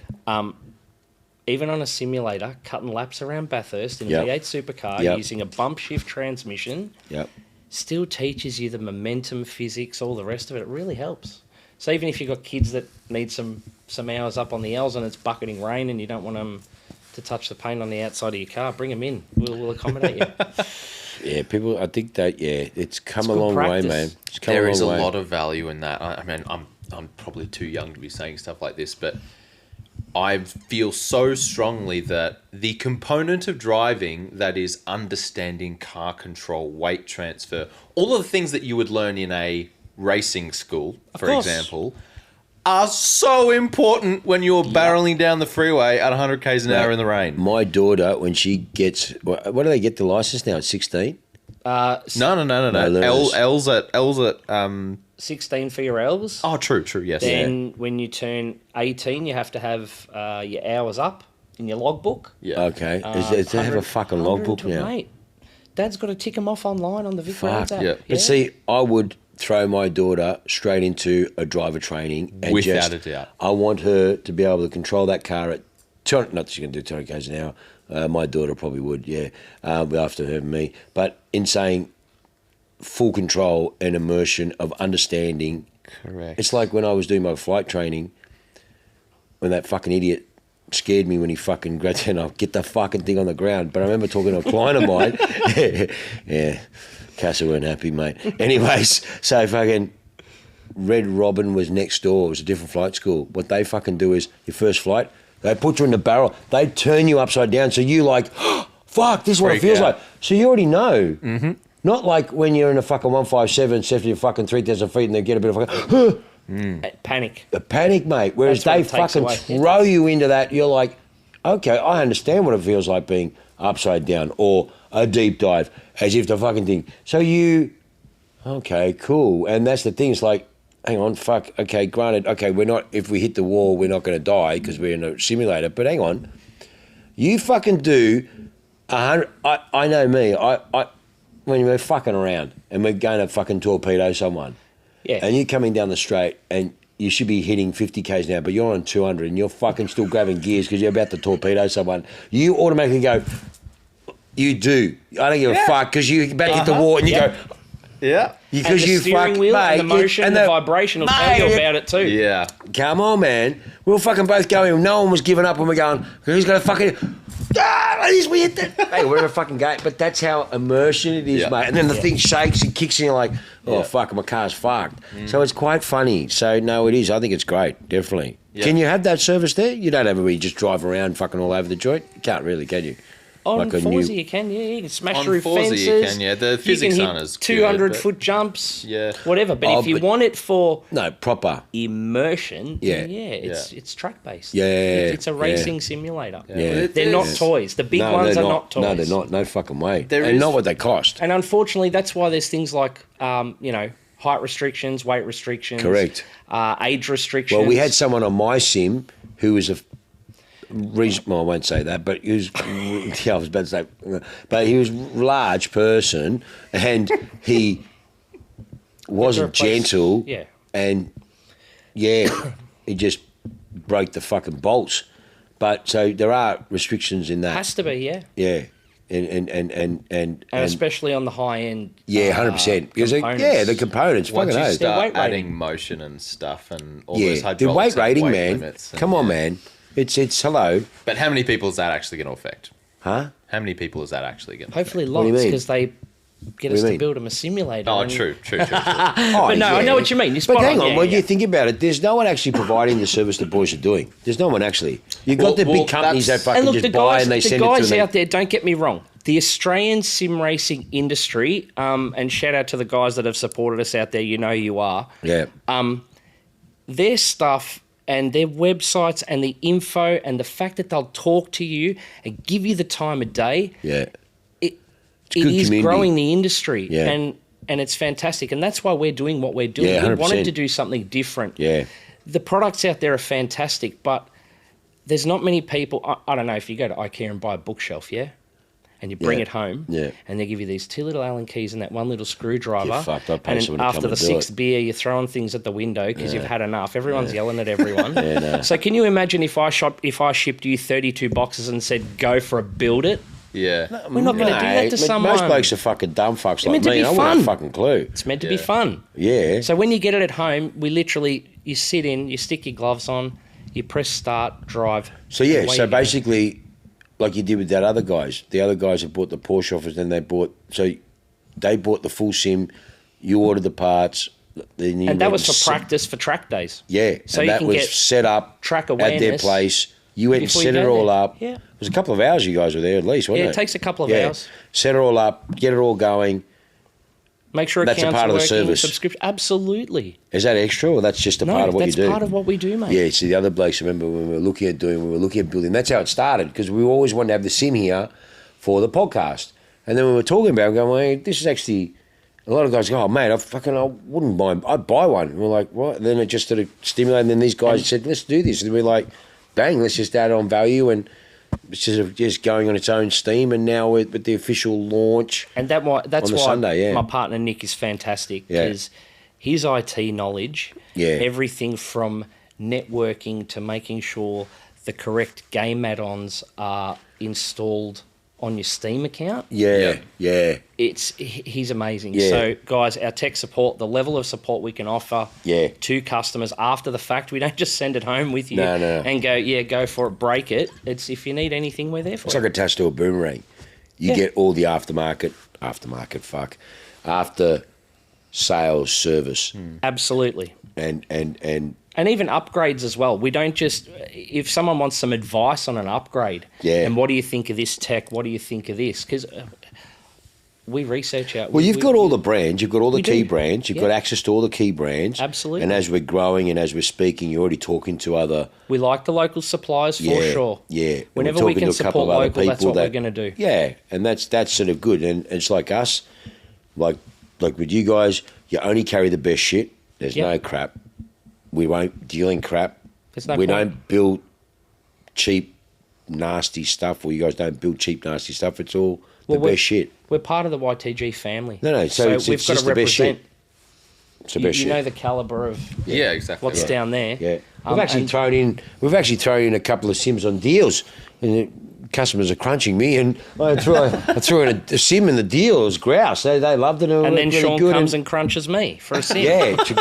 Even on a simulator, cutting laps around Bathurst in a Yep. V8 supercar Yep. using a bump shift transmission Yep. still teaches you the momentum, physics, all the rest of it. It really helps. So even if you've got kids that need some hours up on the L's and it's bucketing rain and you don't want them to touch the paint on the outside of your car, bring them in. We'll accommodate you. Yeah, people, I think that, it's come It's a good long practice. way, man. It's come There a is a long way. lot of value in that. I mean, I'm probably too young to be saying stuff like this, but I feel so strongly that the component of driving that is understanding car control, weight transfer, all of the things that you would learn in a racing school, for course. example, are so important when you're barreling down the freeway at 100 k's an hour in the rain. My daughter, when she gets, what do they get the license now? At 16? No. learners. L's at 16 for your L's. Oh, true, yes. Then when you turn 18, you have to have your hours up in your logbook. Yeah. Okay. Does they have a fucking logbook now? Mate, Dad's got to tick them off online on the Vic Roads app. yeah. But see, I would throw my daughter straight into a driver training. And Without a doubt. I want her to be able to control that car at 200, not that she can do 200 k's an hour. My daughter probably would, after her and me. But in saying full control and immersion of understanding. Correct. It's like when I was doing my flight training, when that fucking idiot scared me when he fucking grabbed and I'll get the fucking thing on the ground. But I remember talking to a client of mine. Yeah, Casa weren't happy, mate. Anyways, so fucking Red Robin was next door. It was a different flight school. What they fucking do is your first flight, they put you in the barrel. They turn you upside down. So you like, oh, fuck, this is what it feels like. So you already know. Mm-hmm. Not like when you're in a fucking 157, set to your fucking 3,000 feet and they get a bit of fucking, Panic. a panic, mate. Whereas they That's what it takes fucking away. throw you into that, you're like, okay, I understand what it feels like being upside down or a deep dive, as if the fucking thing. So you, okay, cool. And that's the thing. It's like, hang on, fuck, okay, granted, okay, we're not, if we hit the wall, we're not going to die because we're in a simulator. But hang on, you fucking do 100, I know me, when we're fucking around and we're going to fucking torpedo someone. Yeah. And you're coming down the straight and you should be hitting 50 k's now, but you're on 200 and you're fucking still grabbing gears because you're about to torpedo someone. You automatically go, you do. I don't give a fuck because you're about to hit the wall and you go, Yeah. because And the you steering fuck, wheel mate, and the motion and the vibration will tell you mate, about it too. Yeah. Come on, man. We were fucking both going. No one was giving up when we're going, who's going to fucking... at least we hit that. Hey, we're in a fucking game. But that's how immersion it is, Yeah. mate. And then the thing shakes and kicks and you're like, oh, Yeah. fuck, my car's fucked. So it's quite funny. So, no, it is. I think it's great, definitely. Yeah. Can you have that service there? You don't have it where you just drive around fucking all over the joint? You can't really, can you? On Like a Forza new- you can, yeah. You can smash On through Forza fences. you can, yeah. The physics you can aren't hit as good, 200-foot but- jumps, Yeah. whatever. But if you but- want it for No, proper. immersion, Yeah. then it's track-based. Yeah, It's a yeah. racing simulator. Yeah. They're not toys. The big ones they're are not toys. No, they're not. No fucking way. There and is- not what they cost. And unfortunately, that's why there's things like, height restrictions, weight restrictions. Correct. Age restrictions. Well, we had someone on my sim who was well, I won't say that, but he was, yeah, I was about to say, but he was a large person and he wasn't replace- gentle. Yeah. And, yeah, he just broke the fucking bolts. But, so there are restrictions in that. Has to be, yeah. Yeah. And And especially on the high end. yeah, 100%. Because, components. the components, Once fucking you oath. start weight rating. adding motion and stuff and all those Yeah, the hydraulics weight and rating, weight man. limits and- Come on, man. It's hello. But how many people is that actually going to affect? Huh? How many people is that actually going to Hopefully do you lots, mean? because they get us to build them a simulator. Oh, true. But no, I know what you mean. You're spot But hang on. on, when you think about it, there's no one actually providing the service the boys are doing. There's no one actually. You've got the big companies that fucking And look, just buy and they send it to them. the guys out there, don't get me wrong. The Australian sim racing industry, and shout out to the guys that have supported us out there, you know you are. Yeah. Their stuff and their websites and the info and the fact that they'll talk to you and give you the time of day. Yeah. It good is community. growing the industry. Yeah. And it's fantastic. And that's why we're doing what we're doing. Yeah, we wanted 100%. to do something different. Yeah. The products out there are fantastic, but there's not many people. I don't know if you go to IKEA and buy a bookshelf, yeah? And you bring Yeah. it home, Yeah. and they give you these 2 little Allen keys and that 1 little screwdriver. You're fucked up, and someone to after come the and do 6th it. beer, you're throwing things at the window because you've had enough. Everyone's yelling at everyone. no. So can you imagine if I shipped you 32 boxes and said, go for a build it? Yeah. We're not going to do that to someone. Most blokes are fucking dumb fucks like meant to me. be I wouldn't have a fun. fucking clue. It's meant to be Yeah. fun. Yeah. So when you get it at home, you sit in, you stick your gloves on, you press start, drive. So yeah, away so you go. basically, like you did with that other guys, the other guys have bought the Porsche offers, then they bought the full sim. You ordered the parts, then you And that went was for and practice for track days. Yeah, So and you that can was get set up track at their awareness place. You went and before set you it go all there. up. Yeah. It was a couple of hours you guys were there at least, wasn't Yeah, it? it takes a couple of hours. Set it all up, get it all going. Make sure That's a accounts part are of the working, service. subscription. Absolutely. Is that extra or that's just a No, part of what you that's do? part of what we do, mate. Yeah, see, the other blokes, remember when we were looking at building, that's how it started, because we always wanted to have the sim here for the podcast. And then we were talking about it, going, well, this is actually, a lot of guys go, oh, mate, I wouldn't mind, I'd buy one. And we're like, what? And then it just started stimulating, and then these guys said, let's do this. And we're like, bang, let's just add on value, and it's just going on its own steam, and now with the official launch. And that's on the why Sunday, yeah. my partner Nick is fantastic, Yeah. because his IT knowledge, everything from networking to making sure the correct game add-ons are installed on your Steam account. Yeah. He's amazing. Yeah. So, guys, our tech support, the level of support we can offer to customers after the fact, we don't just send it home with you No. and go for it, break it. It's if you need anything, we're there for It's it. like attached to a boomerang. You get all the after sales service. Absolutely. And even upgrades as well. We don't just, if someone wants some advice on an upgrade, and what do you think of this tech? What do you think of this? Because we research out. Well, you've got all the brands, you've got all the key do. brands, you've got access to all the key brands. Absolutely. And as we're growing and as we're speaking, you're already talking to other. We like the local suppliers for sure. Yeah. And Whenever we're we talking can to a couple support of other local, that's people what we're going to do. Yeah, and that's sort of good. And it's like us, like with you guys, you only carry the best shit. There's no crap. We won't deal in crap. There's no we point. don't build cheap, nasty stuff, or you guys don't build cheap, nasty stuff. It's all the best shit. We're part of the YTG family. No, so we've it's got just to the best shit. represent. It's the best You shit. know the caliber of Yeah, exactly. what's down there. Yeah, we've actually thrown in a couple of sims on deals, and the customers are crunching me, and I threw in a sim in the deal. It was grouse. They loved it. And then really Sean good, comes and crunches me for a sim. yeah, to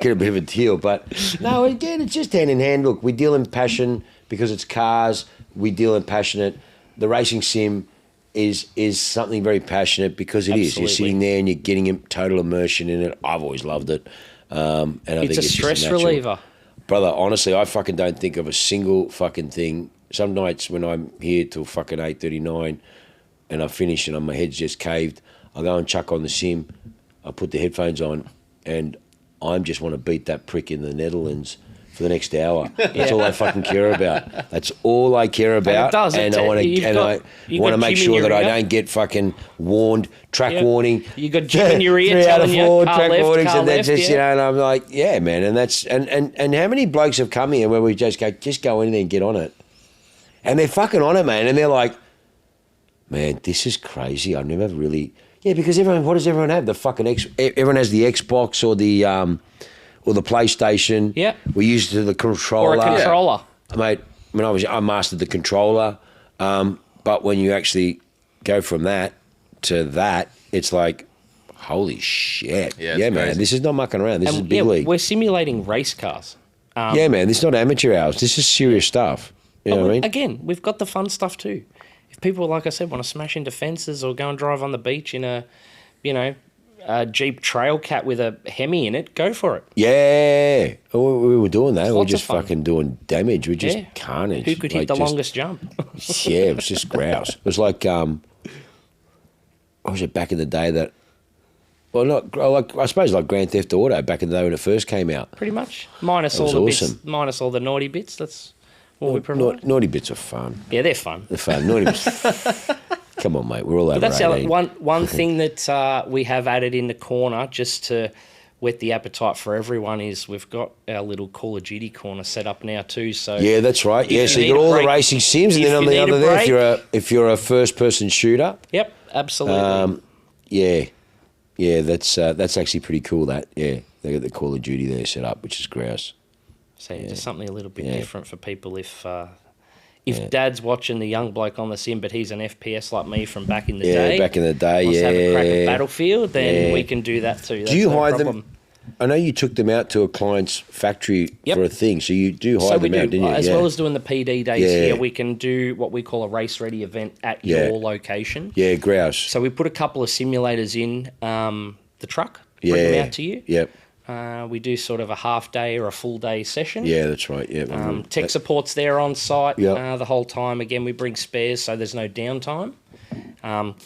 get a bit of a deal. But no, again, it's just hand in hand. Look, we deal in passion because it's cars. We deal in passionate. The racing sim is something very passionate because it is. You're sitting there and you're getting total immersion in it. I've always loved it. And I think It's a just stress natural. reliever. Brother, honestly, I fucking don't think of a single fucking thing. Some nights when I'm here till fucking 8:39 and I finish and my head's just caved, I go and chuck on the sim, I put the headphones on, and I just want to beat that prick in the Netherlands for the next hour. That's all I fucking care about. That's all I care about. does. And It- I want you've to got make Jim in sure your that I ear. don't get fucking warned, track warning. You got Jim in your ear 3 out of telling you, 4 car track left, warnings, car and then left, just, yeah. you know, and I'm like, yeah, man, and that's and how many blokes have come here where we just go in there and get on it, and they're fucking on it, man, and they're like, man, this is crazy. I've never really, because what does everyone have? The fucking everyone has the Xbox or the PlayStation. Yeah. We used the controller. Or a controller. Mate, when I mastered the controller, but when you actually go from that to that, it's like, holy shit. Yeah, man, crazy. this is not mucking around. This is big league. We're simulating race cars. Yeah, man, this is not amateur hours. This is serious stuff. You know what I mean? Again, we've got the fun stuff too. If people, like I said, want to smash into fences or go and drive on the beach in a a Jeep Trailcat with a Hemi in it, go for it. Yeah. We were doing that. We were Lots of just fun. fucking doing damage. We just carnage. Who could hit the longest jump? Yeah, it was just grouse. It was like, what was it back in the day that, well, not like, I suppose like Grand Theft Auto back in the day when it first came out. Pretty much. Minus all the bits, minus all the naughty bits. That's what we provide. Naughty bits are fun. Yeah, they're fun. They're fun. Naughty bits. Come on, mate. We're all over 18. One thing that we have added in the corner just to whet the appetite for everyone is we've got our little Call of Duty corner set up now too. So yeah, that's right. Yeah, so you got all the racing sims, and then on the other there, if you're a first-person shooter. Yep, absolutely. Yeah, that's actually pretty cool. That they got the Call of Duty there set up, which is grouse. So just something a little bit different for people if Dad's watching the young bloke on the sim, but he's an FPS like me from back in the day. Yeah, back in the day, wants to have a crack at Battlefield, then we can do that too. That's do you no hide problem. them? I know you took them out to a client's factory for a thing, so you do hide them out, didn't you? As well as doing the PD days here, we can do what we call a race-ready event at your location. Yeah, grouse. So we put a couple of simulators in the truck, bring them out to you. Yep. We do sort of a half day or a full day session. Yeah, that's right. Yeah. Tech support's there on site the whole time. Again, we bring spares, so there's no downtime.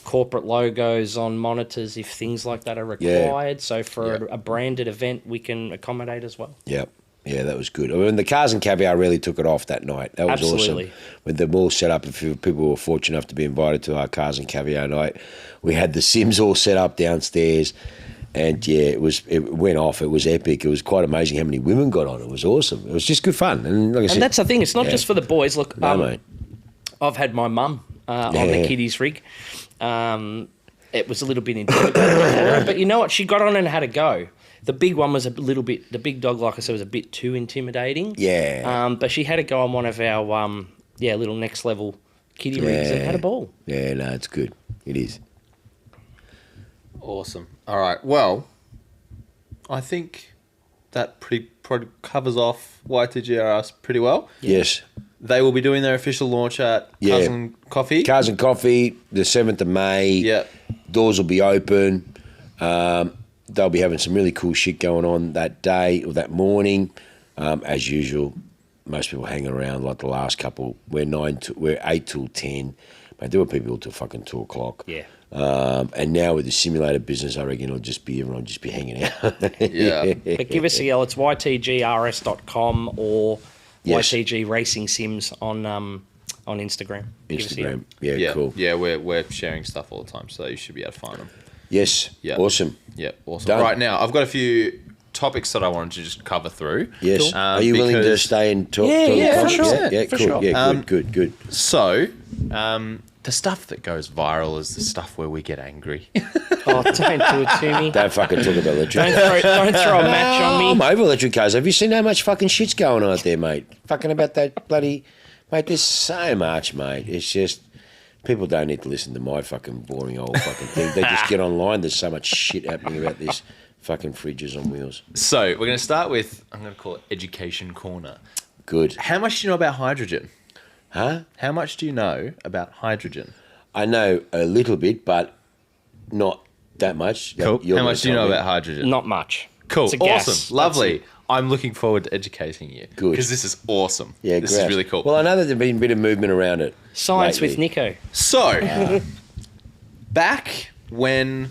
Corporate logos on monitors if things like that are required. Yeah. So for a branded event, we can accommodate as well. Yep. Yeah, that was good. I mean, the Cars and Caviar really took it off that night. That was awesome. With them all set up, if people were fortunate enough to be invited to our Cars and Caviar night, we had the Sims all set up downstairs. And it went off. It was epic. It was quite amazing how many women got on. It was awesome. It was just good fun. And like I said, that's the thing. It's not just for the boys. Look, mate. I've had my mum on the kiddies rig. It was a little bit intimidating for her, but you know what? She got on and had a go. The big one was a little bit. The big dog, like I said, was a bit too intimidating. Yeah. But she had a go on one of our little next level kiddie rigs and had a ball. Yeah. No, it's good. It is. Awesome. All right. Well, I think that pretty covers off YTGRS pretty well. Yes. They will be doing their official launch at Cars and Coffee. Cars and Coffee, the 7th of May. Yeah. Doors will be open. They'll be having some really cool shit going on that day or that morning. As usual, most people hang around like the last couple. We're 8 till 10. Mate, there were people till fucking 2 o'clock. Yeah. And now with the simulator business, I reckon everyone will just be hanging out. Yeah. But give us a yell. It's YTGRS.com or YTG Racing Sims on Instagram. Instagram. Yeah, cool. Yeah, we're sharing stuff all the time, so you should be able to find them. Yes. Yeah. Awesome. Yeah, awesome. Done. Right now, I've got a few topics that I wanted to just cover through. Yes. Are you willing to stay and talk? Yeah, for sure. Yeah, for cool. Sure. Yeah, good. So, the stuff that goes viral is the stuff where we get angry. Oh, don't do it to me. Don't fucking talk about electric cars. Don't throw a match on me. I'm over electric cars. Have you seen how much fucking shit's going on out there, mate? Fucking about that bloody... Mate, there's so much, mate. It's just... People don't need to listen to my fucking boring old fucking thing. They just get online. There's so much shit happening about this fucking fridges on wheels. So, we're going to start with... I'm going to call it Education Corner. Good. How much do you know about hydrogen? Huh? How much do you know about hydrogen? I know a little bit, but not that much. Cool. How much do you know about hydrogen? Not much. Cool. It's a gas. Awesome. Lovely. I'm looking forward to educating you. Good. Because this is awesome. Yeah, this is really cool. Well, I know that there's been a bit of movement around it. Science lately. with Nico. So, back when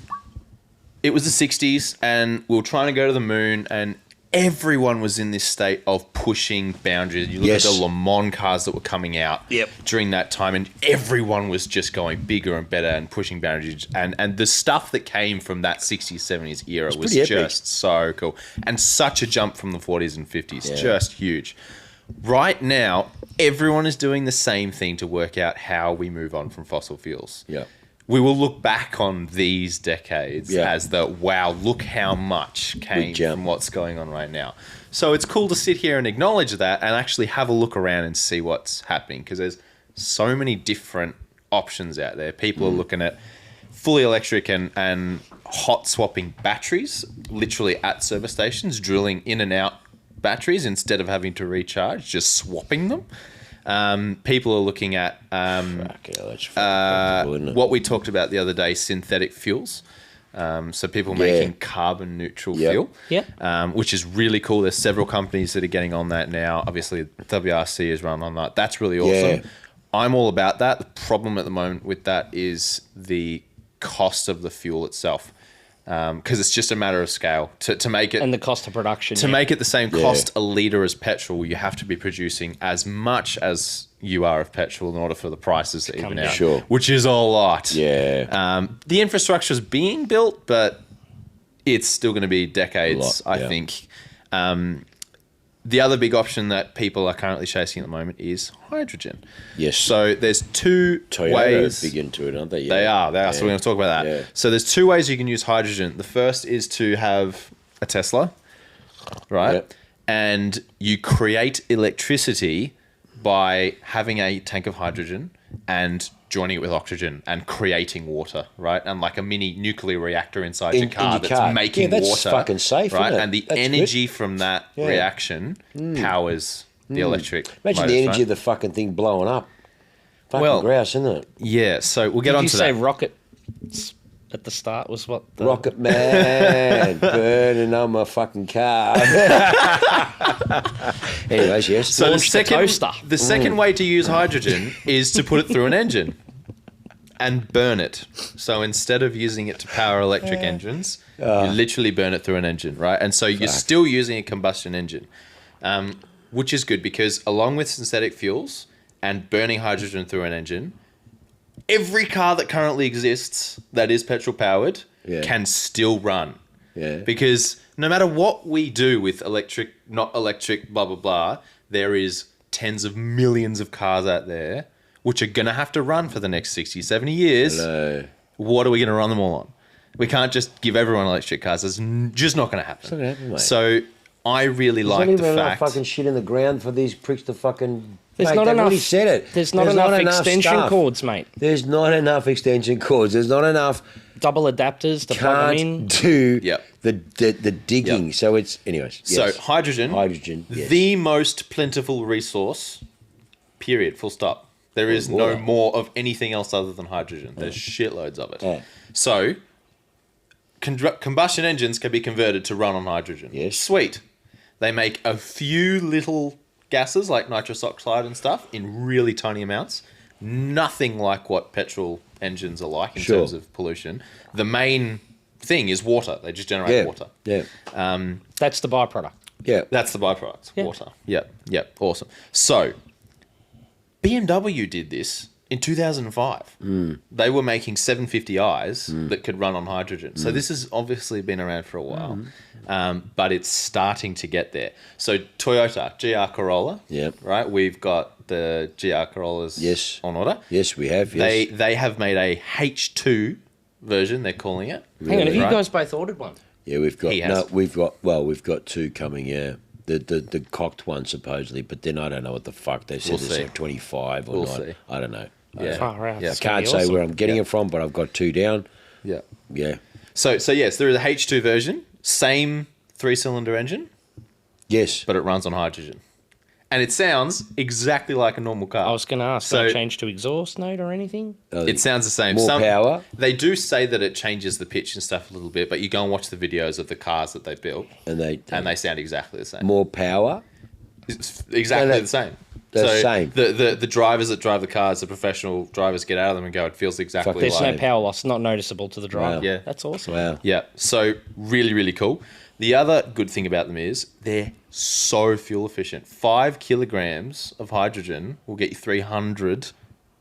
it was the 60s and we were trying to go to the moon and everyone was in this state of pushing boundaries. You look at the Le Mans cars that were coming out during that time and everyone was just going bigger and better and pushing boundaries. And the stuff that came from that 60s, 70s era was just so cool. And such a jump from the 40s and 50s. Just huge. Right now, everyone is doing the same thing to work out how we move on from fossil fuels. Yeah. We will look back on these decades as the, wow, look how much came from what's going on right now. So it's cool to sit here and acknowledge that and actually have a look around and see what's happening because there's so many different options out there. People are looking at fully electric and hot swapping batteries, literally at service stations, drilling in and out batteries instead of having to recharge, just swapping them. People are looking at what we talked about the other day, synthetic fuels. So people making carbon neutral fuel, which is really cool. There's several companies that are getting on that now. Obviously, WRC is run on that. That's really awesome. Yeah. I'm all about that. The problem at the moment with that is the cost of the fuel itself. Because it's just a matter of scale to make it, and the cost of production. To make it the same cost a litre as petrol, you have to be producing as much as you are of petrol in order for the prices to even out. Sure. Which is a lot. Yeah. The infrastructure is being built, but it's still going to be decades, I think. The other big option that people are currently chasing at the moment is hydrogen. Yes. So there's two Toyota ways. Big into it, aren't they? They are. So we're going to talk about that. Yeah. So there's two ways you can use hydrogen. The first is to have a Tesla, right? Yep. And you create electricity by having a tank of hydrogen and joining it with oxygen and creating water, right? And like a mini nuclear reactor inside your car that's making that's water. fucking safe, right? isn't it? And the That's energy from that reaction powers the electric. Imagine motors, the energy right? of the fucking thing blowing up. Fucking Well, grouse, isn't it? Yeah, so we'll get on to that. Did you say rocket at the start was what? The... Rocket Man burning on my fucking car. Anyways, yes. So Launch the toaster. the second way to use hydrogen is to put it through an engine and burn it. So instead of using it to power electric engines, you literally burn it through an engine, right? And so you're still using a combustion engine, which is good because along with synthetic fuels and burning hydrogen through an engine, every car that currently exists that is petrol powered can still run. Yeah. Because no matter what we do with electric, not electric, blah, blah, blah, there is tens of millions of cars out there which are going to have to run for the next 60, 70 years. Hello. What are we going to run them all on? We can't just give everyone electric cars. It's just not going to happen. It's not going to happen, mate. So I really like the There's not even enough fact... fucking shit in the ground for these pricks to fucking... There's Mate, not they've enough. already said it. There's not enough extension stuff. cords, mate. There's not enough extension cords. There's not enough... Double adapters to plug them in. Can't do Yep. the digging. Yep. So it's... Anyways. Yes. So hydrogen, yes. the most plentiful resource, period, full stop. There is no more of anything else other than hydrogen. There's shitloads of it. Yeah. So combustion engines can be converted to run on hydrogen. Yes. Sweet. They make a few little gases like nitrous oxide and stuff in really tiny amounts. Nothing like what petrol engines are like in terms of pollution. The main thing is water. They just generate water. Yeah. That's the byproduct. Yeah. That's the byproduct. Yeah. Water. Yep. Awesome. So BMW did this in 2005. They were making 750i's that could run on hydrogen. So this has obviously been around for a while, but it's starting to get there. So Toyota, GR Corolla, right? We've got the GR Corollas on order. Yes, we have. Yes. They have made a H2 version, they're calling it. Hang on, have you guys both ordered one? Yeah, we've got... He has. we've got two coming, yeah. The cocked one, supposedly, but then I don't know what the fuck. They said it's like 25 or We'll not. see. I don't know. Far out. Yeah. It's gonna Can't be say awesome. where I'm getting it from, but I've got two down. Yeah. Yeah. So yes, there is a H2 version, same 3-cylinder engine, Yes. but it runs on hydrogen. And it sounds exactly like a normal car. I was going to ask, So- do I change to exhaust note or anything? It sounds the same. More power. They do say that it changes the pitch and stuff a little bit, but you go and watch the videos of the cars that they've built, And and they sound exactly the same. more power. It's exactly the same. The same. The drivers that drive the cars, the professional drivers get out of them and go, it feels exactly Fuck, There's like... no power loss, not noticeable to the driver. Wow. Yeah. That's awesome. Wow. Yeah, so really, really cool. The other good thing about them is they're so fuel efficient. 5 kilograms of hydrogen will get you 300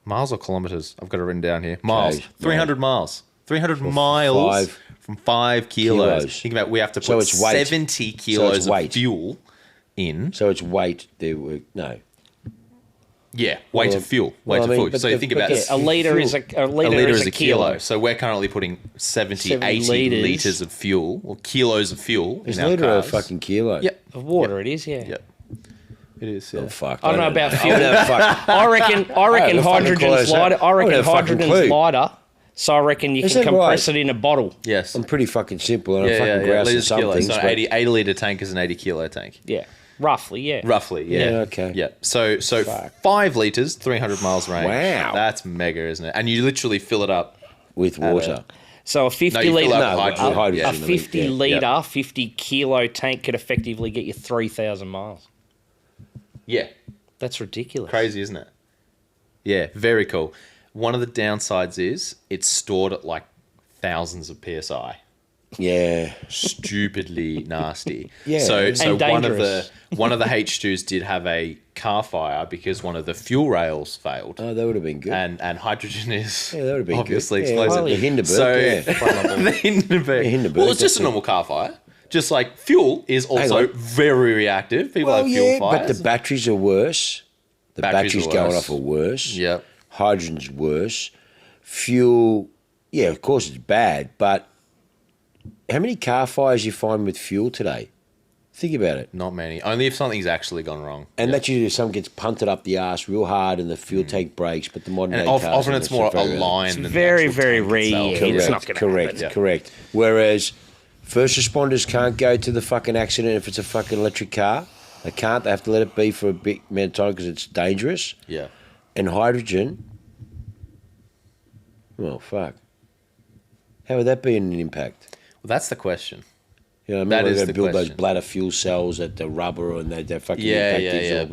miles or kilometers. I've got it written down here. Miles. Okay, 300 miles. 300 miles from 5 kilos. Kilos. Think about it, we have to So put it's weight. 70 kilos of weight. fuel in. So it's weight. No. Yeah, weight Well, of fuel. well, Weight I of mean, fuel. but So you the- think but about Yeah, a litre is a litre is a kilo. So we're currently putting 70 80 litres. litres of fuel, or kilos of fuel Is in our litre a cars. fucking kilo? Yep. Of water, it is, yeah. Yep. It is, yeah. Oh, fuck. I don't know about fuel. I don't know, fuck. I reckon have a fucking clue. hydrogen's lighter. I I reckon don't have a fucking hydrogen's clue. lighter, so I reckon you Is can that compress right? it in a bottle. Yes. I'm pretty fucking simple, and I'm Yeah, fucking yeah, grouse in litres some kilo. things. So but 80 litre tank is an 80 kilo tank. Yeah, roughly, yeah. Roughly, yeah. Yeah, okay. Yeah. So Fuck. 5 litres, 300 miles range. Wow. That's mega, isn't it? And you literally fill it up. with water. So a 50 No, you fill litre, up with hydrogen. a Yeah. 50 litre, 50 kilo tank could effectively get you 3,000 miles. Yeah. That's ridiculous. Crazy, isn't it? Yeah, very cool. One of the downsides is it's stored at like thousands of PSI. Yeah. Stupidly nasty. Yeah. So And dangerous. one of the H2s did have a car fire because one of the fuel rails failed. Oh, that would have been good. And hydrogen is Yeah, that would have been obviously good. explosive. The Hindenburg, So yeah. the Hindenburg. The Hindenburg, Well, it's just that's a normal car fire. Just like fuel is also on. very reactive. People have fuel fires. but the batteries are worse. The batteries are going worse. off are worse. Yep. Hydrogen's worse. Fuel, yeah, of course it's bad, but how many car fires you find with fuel today? Think about it. Not many. Only if something's actually gone wrong. And that's usually if someone gets punted up the arse real hard and the fuel tank breaks, but the modern And day cars... often it's more a very rare. line It's than the very, actual very tank rare. itself. It's Correct, not gonna correct, happen. correct. Whereas first responders can't go to the fucking accident if it's a fucking electric car. They can't. They have to let it be for a big amount of time because it's dangerous. Yeah. And hydrogen, well, fuck. How would that be an impact? Well, that's the question. You know what I mean? That We're is going the to build those question. bladder fuel cells at the rubber and they fucking Yeah, impact yeah, these yeah. all.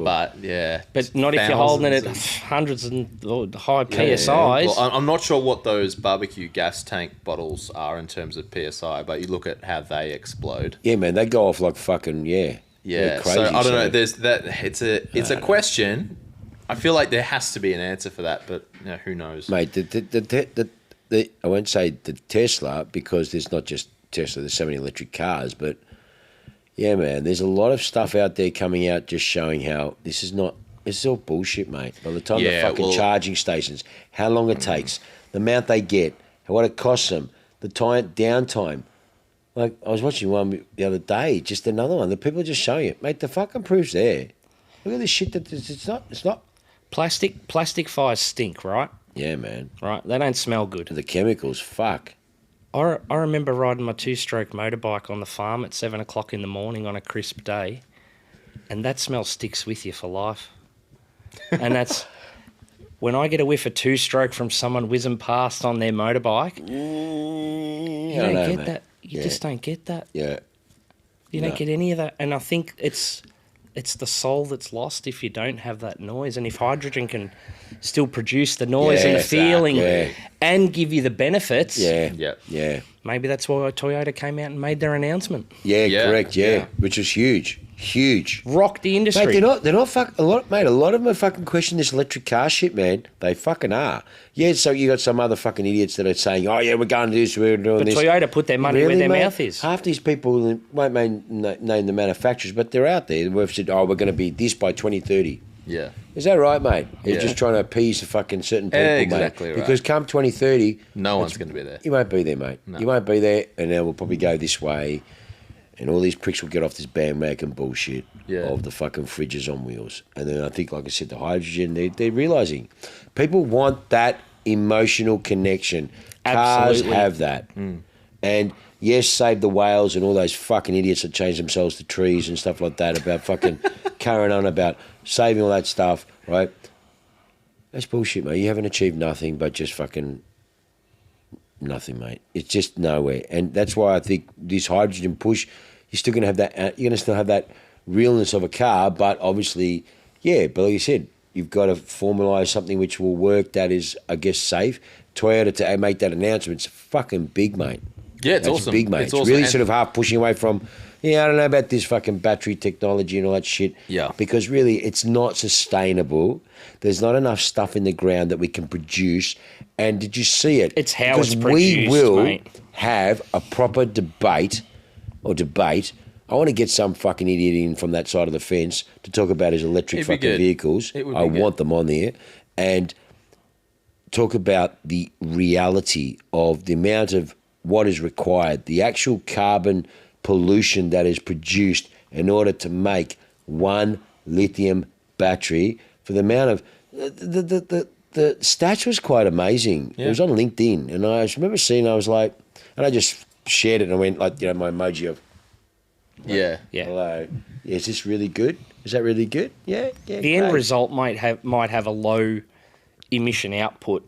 But not if you're holding it at thousands hundreds and high Yeah. PSIs. Well, I'm not sure what those barbecue gas tank bottles are in terms of PSI, but you look at how they explode. Yeah, man, they go off like fucking, yeah. Yeah, They're crazy, so I don't know. There's that. It's a question. I feel like there has to be an answer for that, but you know, who knows? Mate, the I won't say the Tesla because there's not just Tesla, there's so many electric cars, but yeah, man, there's a lot of stuff out there coming out just showing how this is all bullshit, mate. By the time the fucking charging stations, how long it takes, the amount they get, what it costs them, the downtime. Like, I was watching one the other day, just another one. The people are just showing it. Mate, the fucking proof's there. Look at this shit that it's not. Plastic fires stink, right? Yeah, man. Right, they don't smell good. The chemicals, fuck. I remember riding my 2-stroke motorbike on the farm at 7 o'clock in the morning on a crisp day, and that smell sticks with you for life. And that's when I get a whiff of 2-stroke from someone whizzing past on their motorbike. You don't get mate. that. You just don't get that. Yeah. You don't get any of that. And I think it's the soul that's lost if you don't have that noise. And if hydrogen can still produce the noise and the feeling and give you the benefits, Yeah. maybe that's why Toyota came out and made their announcement. Yeah, Yeah, correct, yeah. which was huge. Rocked the industry. Mate, they're not a lot of them are fucking questioning this electric car shit, man. They fucking are. Yeah, so you got some other fucking idiots that are saying, oh yeah, we're going to do this, we're doing But this. Toyota put their money where their mouth is. Half these people won't name the manufacturers, but they're out there. We've said, oh, we're going to be this by 2030. Yeah. Is that right, mate? You're Yeah. just trying to appease the fucking certain people, Exactly mate. right. Because come 2030... No one's going to be there. You won't be there, mate. No. You won't be there, and then we'll probably go this way, and all these pricks will get off this bandwagon bullshit of the fucking fridges on wheels. And then I think, like I said, the hydrogen, they're realising. People want that emotional connection. Cars Absolutely. have that. And yes, save the whales and all those fucking idiots that change themselves to trees and stuff like that about fucking carrying on about saving all that stuff, right? That's bullshit, mate. You haven't achieved nothing but just fucking nothing, mate. It's just nowhere. And that's why I think this hydrogen push, you're still going to have that, you're going to still have that realness of a car, but obviously, yeah, but like you said, you've got to formalise something which will work that is, I guess, safe. Toyota to make that announcement, it's fucking big, mate. Yeah, it's That's awesome. big, mate. It's It's awesome. really And- sort of half pushing away from, I don't know about this fucking battery technology and all that shit. Yeah. Because really, it's not sustainable. There's not enough stuff in the ground that we can produce. And did you see it? It's how because it's we produced, will mate. have a proper debate. I want to get some fucking idiot in from that side of the fence to talk about his electric It'd be fucking good. vehicles. It would be I good. want them on there. And talk about the reality of the amount of what is required, the actual carbon pollution that is produced in order to make one lithium battery for the amount of the stats was quite amazing. Yeah. It was on LinkedIn, and I remember seeing. I was like, and I just shared it, and I went like, my emoji of Yeah. hello. Yeah, is this really good? Is that really good? Yeah. The end result might have a low emission output,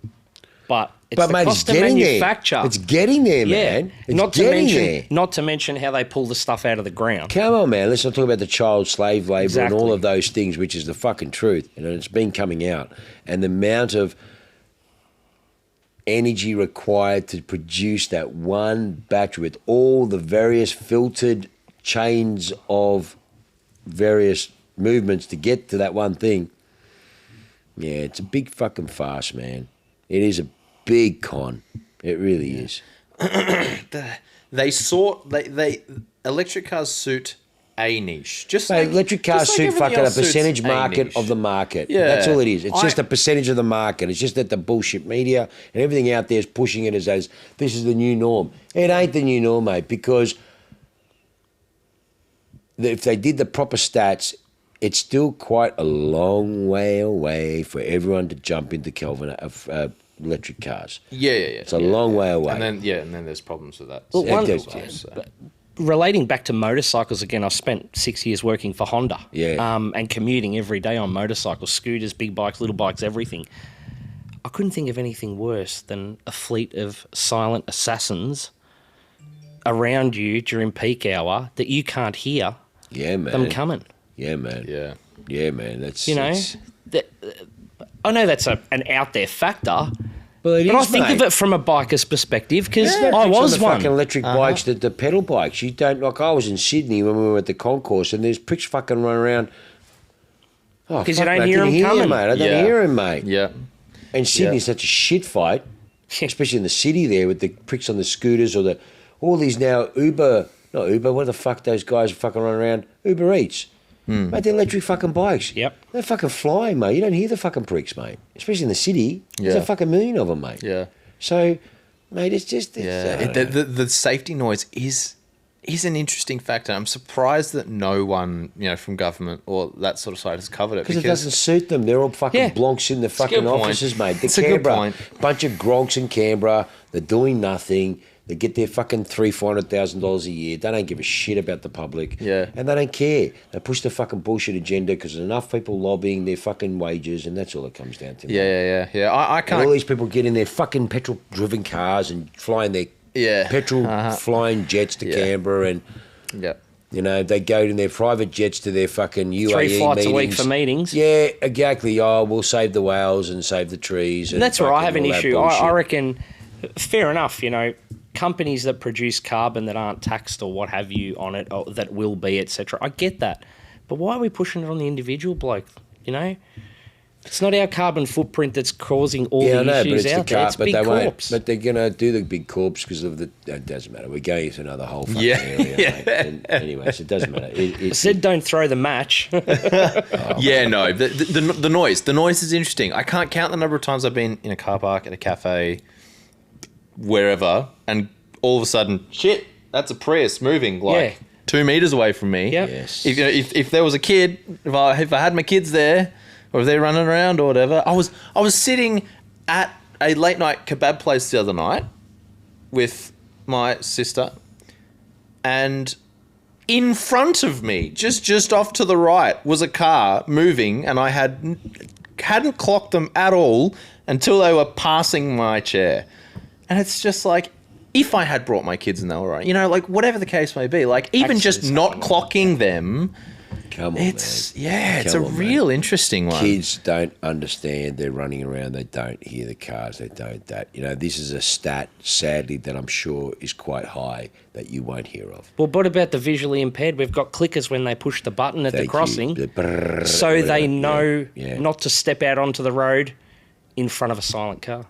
but it's the mate, cost it's of getting manufacture. there. It's getting there, man. It's Not to mention how they pull the stuff out of the ground. Come on, man. Let's not talk about the child slave labour Exactly. and all of those things, which is the fucking truth. And it's been coming out. And the amount of energy required to produce that one battery with all the various filtered chains of various movements to get to that one thing. Yeah, it's a big fucking farce, man. It is a big con. It really is. Electric cars suit a niche. Electric cars suit fucking a percentage market of the market. Yeah. That's all it is. It's just a percentage of the market. It's just that the bullshit media and everything out there is pushing it as this is the new norm. It ain't the new norm, mate, because if they did the proper stats, it's still quite a long way away for everyone to jump into electric cars. Yeah. It's a long way away. And then there's problems with that. Well, relating back to motorcycles again, I spent 6 years working for Honda. Yeah. And commuting every day on motorcycles, scooters, big bikes, little bikes, everything. I couldn't think of anything worse than a fleet of silent assassins around you during peak hour that you can't hear them coming. Yeah, man. Yeah, man. That's I know that's an out there factor. But I think of it from a biker's perspective because I was on the one. fucking electric bikes, the pedal bikes. You don't like. I was in Sydney when we were at the concourse, and there's pricks fucking running around. Oh, because you don't hear them coming, mate. I don't hear them, mate. Yeah. And Sydney's such a shit fight, especially in the city there with the pricks on the scooters or all these now not Uber. What the fuck those guys are fucking running around? Uber Eats. Mate, they're electric fucking bikes. Yep. They're fucking flying, mate. You don't hear the fucking pricks, mate. Especially in the city. There's a fucking million of them, mate. Yeah. So, mate, it's just... The safety noise is an interesting factor. I'm surprised that no one, from government or that sort of side has covered it. Because it doesn't suit them. They're all fucking blonks in the fucking offices, mate. It's a good point. Bunch of gronks in Canberra. They're doing nothing. They get their fucking $300,000-$400,000 a year. They don't give a shit about the public. Yeah. And they don't care. They push the fucking bullshit agenda because there's enough people lobbying their fucking wages, and that's all it comes down to. Yeah. I can't... And all these people get in their fucking petrol-driven cars and flying their petrol-flying jets to Canberra and... Yeah. They go in their private jets to their fucking UAE 3 flights meetings. a week for meetings. Yeah, exactly. Oh, we'll save the whales and save the trees. And that's where I have an issue. I reckon, fair enough, companies that produce carbon that aren't taxed or what have you on it, or that will be, etc. I get that. But why are we pushing it on the individual bloke, It's not our carbon footprint that's causing all the issues out there. It's big corps. But they're going to do the big corps because of the... It doesn't matter. We're going into another whole fucking area, mate. And anyways, it doesn't matter. I said don't throw the match. No. The noise. The noise is interesting. I can't count the number of times I've been in a car park, at a cafe, wherever, and all of a sudden, shit, that's a Prius moving 2 meters away from me. Yep. Yes. If there was a kid, if I had my kids there, or if they're running around or whatever, I was sitting at a late night kebab place the other night with my sister, and in front of me, just off to the right, was a car moving, and I hadn't clocked them at all until they were passing my chair. And it's just like, if I had brought my kids and they were right, whatever the case may be, even just not clocking them, Come on, it's man. it's a real interesting one. Kids don't understand. They're running around. They don't hear the cars. They don't that. This is a stat, sadly, that I'm sure is quite high that you won't hear of. Well, what about the visually impaired? We've got clickers when they push the button at the crossing, so they know not to step out onto the road in front of a silent car.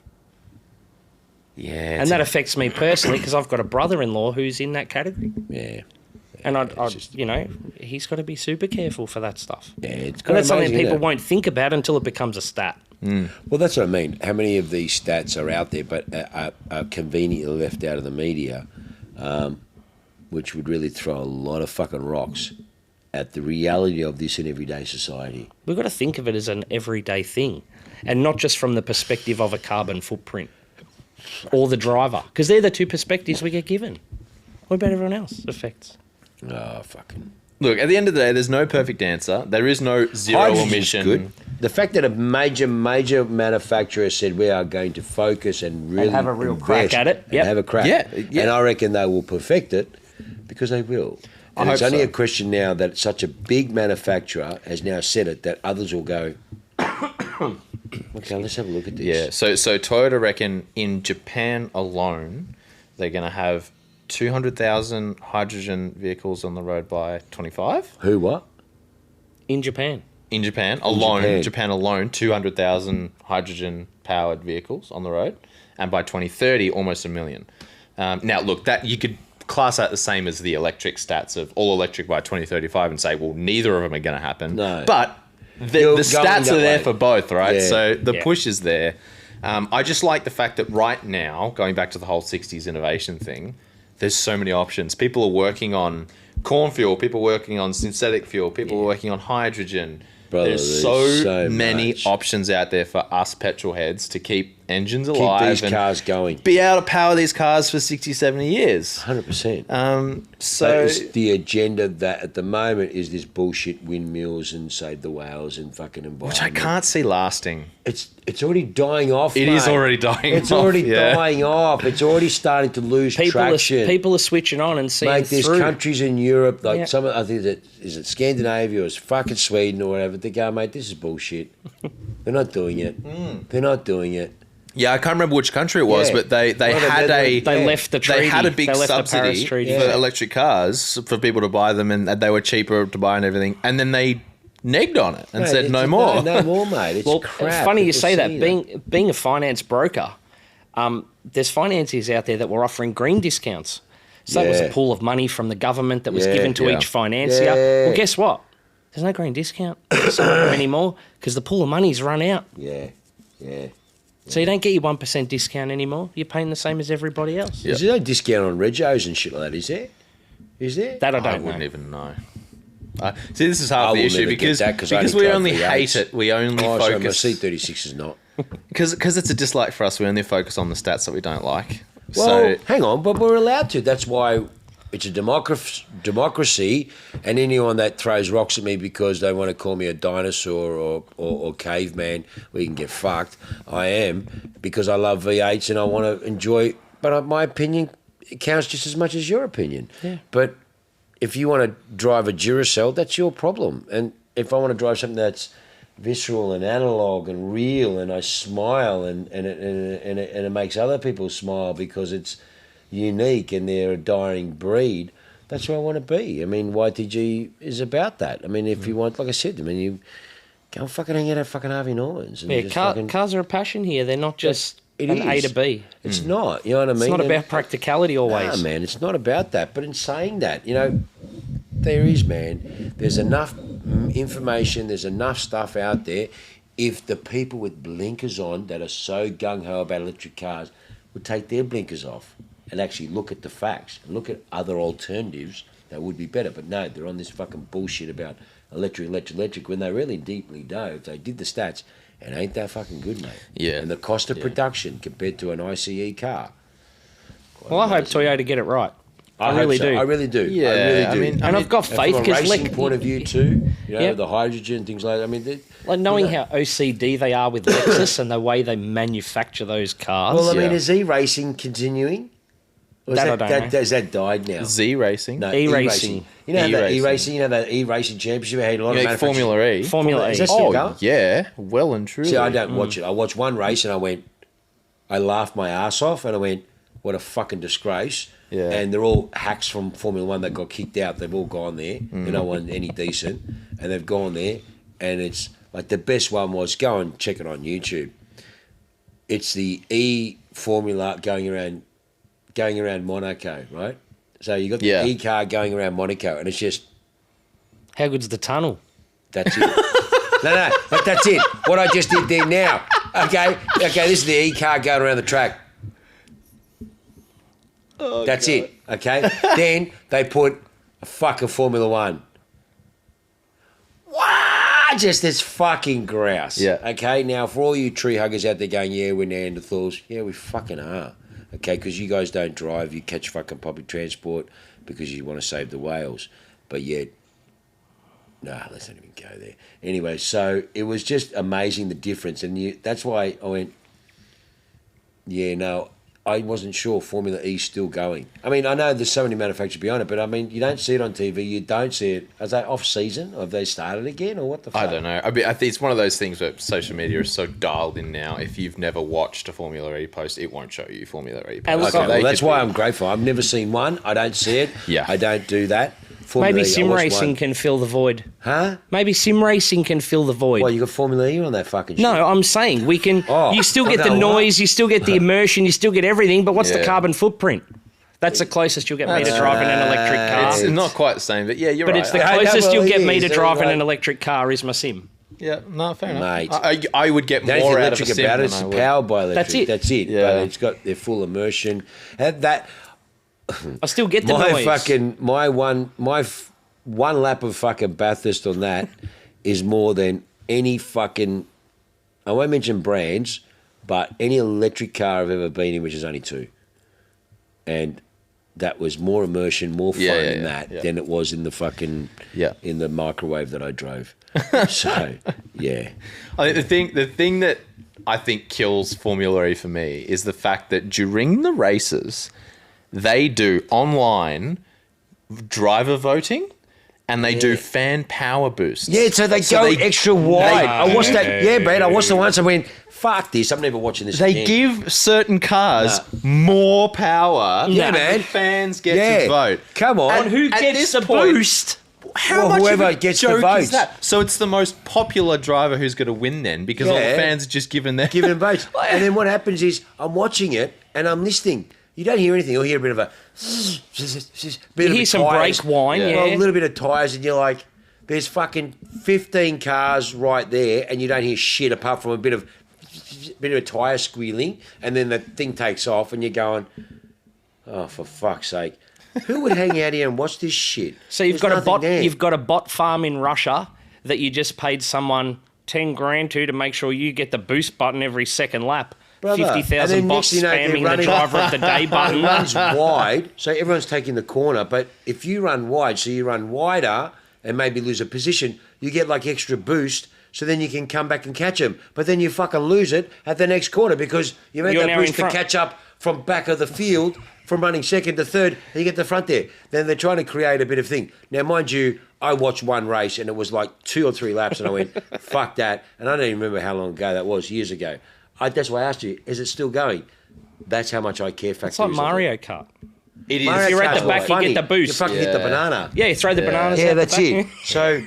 Yeah. And that affects me personally because I've got a brother-in-law who's in that category. Yeah. And he's got to be super careful for that stuff. Yeah, it's and that's something people won't think about until it becomes a stat. Well, that's what I mean. How many of these stats are out there but are conveniently left out of the media, which would really throw a lot of fucking rocks at the reality of this in everyday society. We've got to think of it as an everyday thing and not just from the perspective of a carbon footprint or the driver, because they're the two perspectives we get given. What about everyone else? Effects. Oh, fucking... Look, at the end of the day, there's no perfect answer. There is no zero Hydrogen's emission. good. The fact that a major manufacturer said we are going to focus and really have a real crack at it. and have a crack. Yeah. And I reckon they will perfect it because they will. And I it's hope only so. a question now that such a big manufacturer has now said it that others will go, okay, let's have a look at this. Yeah, so Toyota reckon in Japan alone, they're going to have 200,000 hydrogen vehicles on the road by 25. Who, what? In Japan. In Japan alone, Japan. Japan alone, 200,000 hydrogen-powered vehicles on the road, and by 2030, almost 1 million. Now, look, that you could class that the same as the electric stats of all electric by 2035 and say, well, neither of them are going to happen. No. But the You're stats going are that there way. for both, right? Yeah. So the Yeah. push is there. I just like the fact that right now, going back to the whole 60s innovation thing, there's so many options. People are working on corn fuel, people are working on synthetic fuel, people are working on hydrogen. Brother, there's there's so so many much. options out there for us petrol heads to keep engines Keep alive these and cars going. be able to power these cars for 60, 70 years. 100%. So But it's the agenda that at the moment is this bullshit windmills and save the whales and fucking environment. which I can't see lasting. It's already dying off. It mate. is already dying It's off, already yeah. dying off. It's already starting to lose traction. People are switching on and seeing Mate, there's through. countries in Europe, like Yeah. some of, I think is it Scandinavia or it's fucking Sweden or whatever, they go, mate, this is bullshit. They're not doing it. They're not doing it. Yeah, I can't remember which country it was, Yeah. but they Well, had they- a They left the treaty. they had a big They left the Paris subsidy Treaty. for Yeah. electric cars for people to buy them, and they were cheaper to buy and everything. And then they negged on it and Mate, said it's- no more. No more, mate. It's Well, crap. it's funny you People say that. see Being a finance broker, there's financiers out there that were offering green discounts. So that was a Yeah. pool of money from the government that was Yeah. given to Yeah. each financier. Yeah. Well, guess what? There's no green discount for some of them anymore because the pool of money's run out. Yeah, yeah. So you don't get your 1% discount anymore. You're paying the same as everybody else. Yeah. Is there no discount on regos and shit like that, is there? Is there? That I I don't wouldn't know. even know. See, this is I half the will issue never get because that 'cause I because only we drive only V8s. hate it. We only Oh, sorry, my focus C36 is not. because it's a dislike for us. We only focus on the stats that we don't like. Well, So hang on, but we're allowed to. That's why it's a democracy, and anyone that throws rocks at me because they want to call me a dinosaur or caveman, we can get fucked. I am, because I love V8s and I want to enjoy, but my opinion counts just as much as your opinion. Yeah. But if you want to drive a Duracell, that's your problem. And if I want to drive something that's visceral and analog and real, and I smile and it makes other people smile because it's unique and they're a dying breed, that's where I want to be. I mean, YTG is about that. I mean, if you want, like I said, I mean, you go and fucking hang out at fucking Harvey Norman's. And Yeah, just fucking, cars are a passion here. They're not just it an A is. to B. It's not, you know what I mean? It's not And- about practicality always. Nah, man, it's not about that. But in saying that, you know, there is, man. There's enough information. There's enough stuff out there. If the people with blinkers on that are so gung ho about electric cars would take their blinkers off and actually look at the facts and look at other alternatives, that would be better. But no, they're on this fucking bullshit about electric when they really deeply know. If they did the stats, it ain't that fucking good, mate. Yeah. And the cost of production compared to an ICE car. Well, I hope Toyota get it right. I hope really so. do. I really do. Yeah, I really do. I mean, And I've got faith from a because racing point of view too, you know, Yep. the hydrogen things like that. I mean, like knowing you know. how OCD they are with Lexus and the way they manufacture those cars. Well, I mean, Yeah. is e-racing continuing? Or is That I don't know. Has that died now? Z Racing, No, E-racing. You know that E-racing. e-racing. You know that e-racing championship had a lot you of make Formula E. Formula E. Is that still Oh going? yeah, well and truly. See, I don't watch it. I watched one race and I laughed my ass off and I went, what a fucking disgrace. Yeah. And they're all hacks from Formula One that got kicked out. They've all gone there. There's no one any decent. And they've gone there. And it's like the best one was, go and check it on YouTube. It's the E-Formula going around Monaco, right? So you got the Yeah. E-car going around Monaco and it's just, How good's the tunnel? that's it. No, but that's it. What I just did there now. Okay, this is the E-car going around the track. That's it. Okay. Then they put a fucking Formula One. Wow, just this fucking grouse. Yeah. Okay. Now, for all you tree huggers out there going, yeah, we're Neanderthals. Yeah, we fucking are. Okay, because you guys don't drive. You catch fucking public transport because you want to save the whales. But yet, let's not even go there. Anyway, so it was just amazing, the difference. And that's why I went, yeah, no, I wasn't sure Formula E's still going. I mean, I know there's so many manufacturers behind it, but I mean, you don't see it on TV. You don't see it. Are they off season? Have they started again, or what the fuck? I don't know. I think it's one of those things where social media is so dialed in now. If you've never watched a Formula E post, it won't show you Formula E post. Okay, well, that's why I'm grateful. I've never seen one. I don't see it. Yeah. I don't do that. Formula Maybe E, sim racing can fill the void. Huh? Maybe sim racing can fill the void. Well, you got Formula E on that fucking shit. No, I'm saying we can. Oh, you still get the noise, you still get the immersion, you still get everything. But what's the Yeah. carbon footprint? That's the closest you'll get me to driving an electric car. It's not quite the same, but yeah, you're But right. it's the closest you'll get me to driving right. an electric car is my sim. Yeah, no, fair enough. Mate. I would get That's more out of a electric sim about it. than It's I would. powered by electric. That's it. Yeah. But it's got their full immersion. And that I still get the noise. One lap of fucking Bathurst on that is more than any fucking, I won't mention brands, but any electric car I've ever been in, which is only 2. And that was more immersion, more fun in that than it was in the fucking, in the microwave that I drove. So, yeah. I think the thing that I think kills Formula E for me is the fact that during the races, they do online driver voting. And they do fan power boosts. Yeah, so they go extra wide. I watched that. Yeah, mate. I watched the once. I went, fuck this. I'm never watching this They again. give certain cars more power. Yeah, and man. the fans get to vote. Come on. And who At gets this the point- boost? How Well, much whoever of a gets the joke votes. is that? So it's the most popular driver who's going to win then because all the Yeah. fans are just giving their... Giving them votes. And then what happens is I'm watching it and I'm listening. You don't hear anything. You'll hear a bit of a... You hear some brake whine, Yeah. yeah. Well, a little bit of tyres and you're like, there's fucking 15 cars right there and you don't hear shit apart from a bit of a tyre squealing, and then the thing takes off and you're going, oh, for fuck's sake. Who would hang out here and watch this shit? So you've There's got a nothing bot. there. You've got a bot farm in Russia that you just paid someone 10 grand to make sure you get the boost button every second lap. Brother. 50,000 And then bots next thing you know, they're spamming the running- driver of the day button. runs wide, so everyone's taking the corner. But if you run wide, so you run wider and maybe lose a position, you get like extra boost, so then you can come back and catch them. But then you fucking lose it at the next corner because you make You're that now in boost to front. catch up from back of the field, from running second to third, and you get the front there. Then they're trying to create a bit of thing. Now, mind you, I watched one race and it was like 2 or 3 laps and I went, fuck that. And I don't even remember how long ago that was, years ago. That's why I asked you, is it still going? That's how much I care factor. It's like Mario Kart. It is. If you're at the back, you get the boost. You fucking get the banana. Yeah, you throw the bananas Yeah, out the that's back. it. So,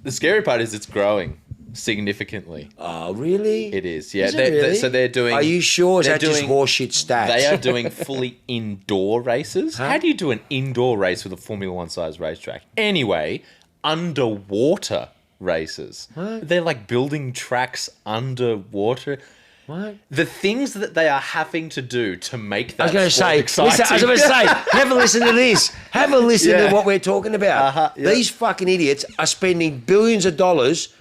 The scary part is it's growing significantly. oh, really? It is, yeah. Is it really? So they're doing... Are you sure? Is they're that just doing- horseshit stats? They are doing fully indoor races. How do you do an indoor race with a Formula One size racetrack? Anyway, underwater races. What? They're like building tracks underwater. What? The things that they are having to do to make that I was going to sport say, exciting. listen, I was going to say, have a listen to this. Have a listen Yeah. to what we're talking about. Yeah. These fucking idiots are spending billions of dollars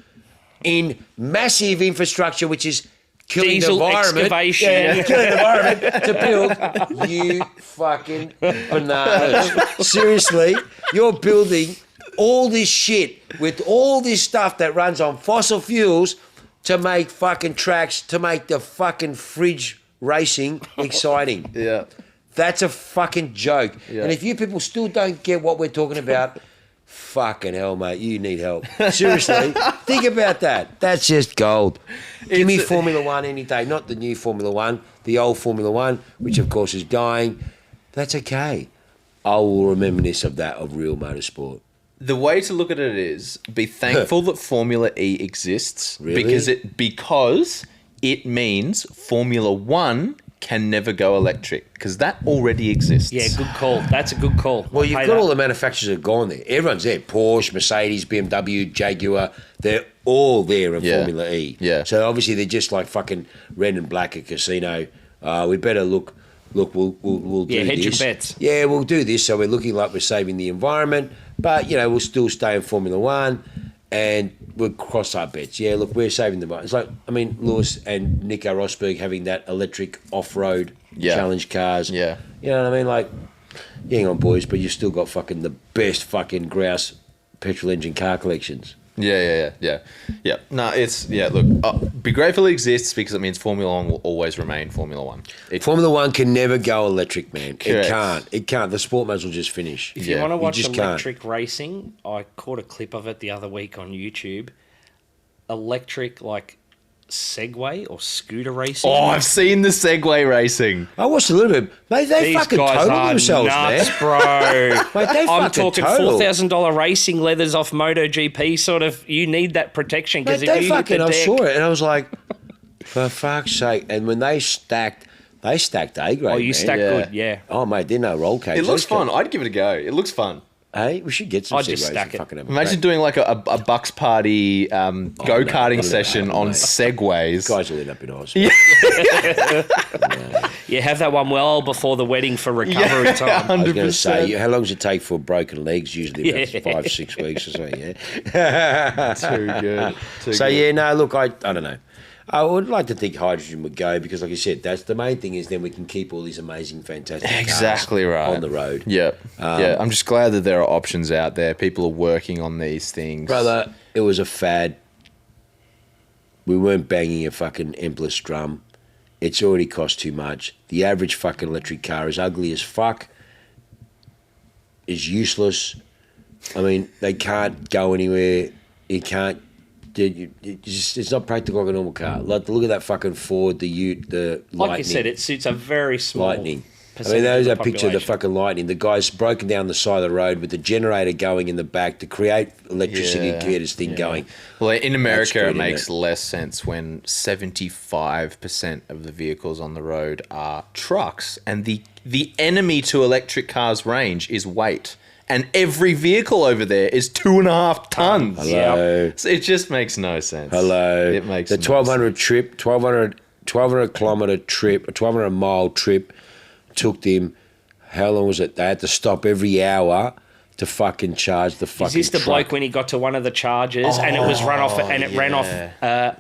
in massive infrastructure, which is killing Diesel the environment. excavation. Yeah, killing the environment to build you fucking bananas. Seriously, you're building all this shit with all this stuff that runs on fossil fuels to make fucking tracks, to make the fucking fridge racing exciting. Yeah. That's a fucking joke. Yeah. And if you people still don't get what we're talking about, fucking hell, mate, you need help. Seriously, think about that. That's just gold. Give me Formula One any day. Not the new Formula One, the old Formula One, which of course is dying. That's okay. I will reminisce of that, of real motorsport. The way to look at it is be thankful that Formula E exists Really? because it means Formula One can never go electric because that already exists. Yeah, good call. That's a good call. Well, you've Pay got that. all the manufacturers that have gone there. Everyone's there. Porsche, Mercedes, BMW, Jaguar. They're all there in Yeah. Formula E. Yeah. So obviously they're just like fucking red and black at casino. We better look. Look, we'll do Yeah, hedge your this. bets. Yeah, we'll do this so we're looking like we're saving the environment, but, you know, we'll still stay in Formula One and we'll cross our bets. Yeah, look, we're saving the environment. It's like, I mean, Lewis and Nico Rosberg having that electric off-road challenge cars. Yeah. You know what I mean? Like, hang on, boys, but you've still got fucking the best fucking grouse petrol engine car collections. Yeah. No, look, be grateful it exists because it means Formula One will always remain Formula One. Formula One can never go electric, man. Correct. It can't. The sport may as well just finish. If you want to watch electric racing, I caught a clip of it the other week on YouTube. Electric, like, Segway or scooter racing. Oh, I've seen the Segway racing. I watched a little bit. Mate, they These fucking guys total are themselves, nuts, man. bro. Mate, they I'm fucking talking total. $4,000 racing leathers off MotoGP. Sort of, you need that protection because Mate, if they you hit the fucking, I deck, saw it and I was like, for fuck's sake. And when they stacked A grade. oh, you man. stack good, yeah. Oh, mate, they're no roll cage. It looks Those guys- fun. I'd give it a go. It looks fun. Hey, we should get some I'd just Segways stack and it. fucking have a Imagine crack. doing like a Bucks party go-karting session on mate. Segways. Guys will end up in hospital. You have that one well before the wedding for recovery time. I was going to 100%. say, how long does it take for broken legs? Usually about 5-6 weeks or something, yeah? Too good. So, yeah, no, look, I don't know. I would like to think hydrogen would go because, like you said, that's the main thing is then we can keep all these amazing, fantastic cars Exactly right. on the road. Yeah. I'm just glad that there are options out there. People are working on these things. Brother, it was a fad. We weren't banging a fucking endless drum. It's already cost too much. The average fucking electric car is ugly as fuck, is useless. I mean, they can't go anywhere. You can't. It's not practical like a normal car. Like, look at that fucking Ford, the Ute, the Lightning. Like you said, it suits a very small Lightning. I percentage mean, there's of that picture of the population. fucking Lightning. The guy's broken down the side of the road with the generator going in the back to create electricity to get this thing going. Well, in America, That's it good, makes isn't less sense when 75% of the vehicles on the road are trucks, and the enemy to electric cars' range is weight. And every vehicle over there is 2.5 tons. Hello. So it just makes no sense. Hello. It makes the no 1200 trip, 1200 kilometre trip, a 1200 mile trip took them, how long was it? They had to stop every hour to fucking charge the fucking Is this the truck. bloke when he got to one of the chargers and it was run off and it ran off a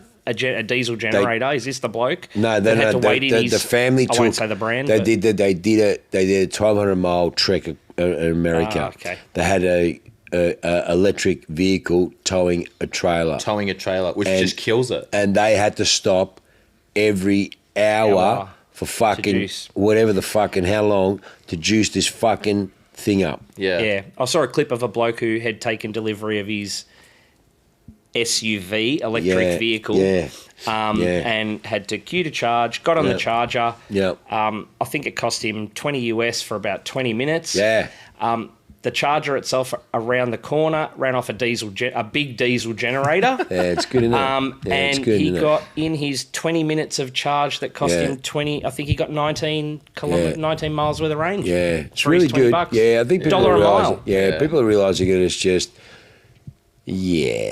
diesel generator? Is this the bloke? No, that had to wait in his, the family took. I won't say the brand. They but- did a 1200 mile trek in America. okay. They had a electric vehicle towing a trailer, Which just kills it. and they had to stop every hour for fucking juice. whatever the fucking how long to juice this fucking thing up. Yeah. I saw a clip of a bloke who had taken delivery of his SUV electric vehicle and had to queue to charge, got on the charger. Yeah. I think it cost him $20 for about 20 minutes. Yeah. The charger itself around the corner ran off a big diesel generator. Yeah, it's good enough. And he got in his 20 minutes of charge that cost Yeah. him 20. I think he got 19 miles worth of range. Yeah, it's for his really good. $20. Yeah, I think people $1 are a realizing. mile. Yeah, people are realizing it. It's just,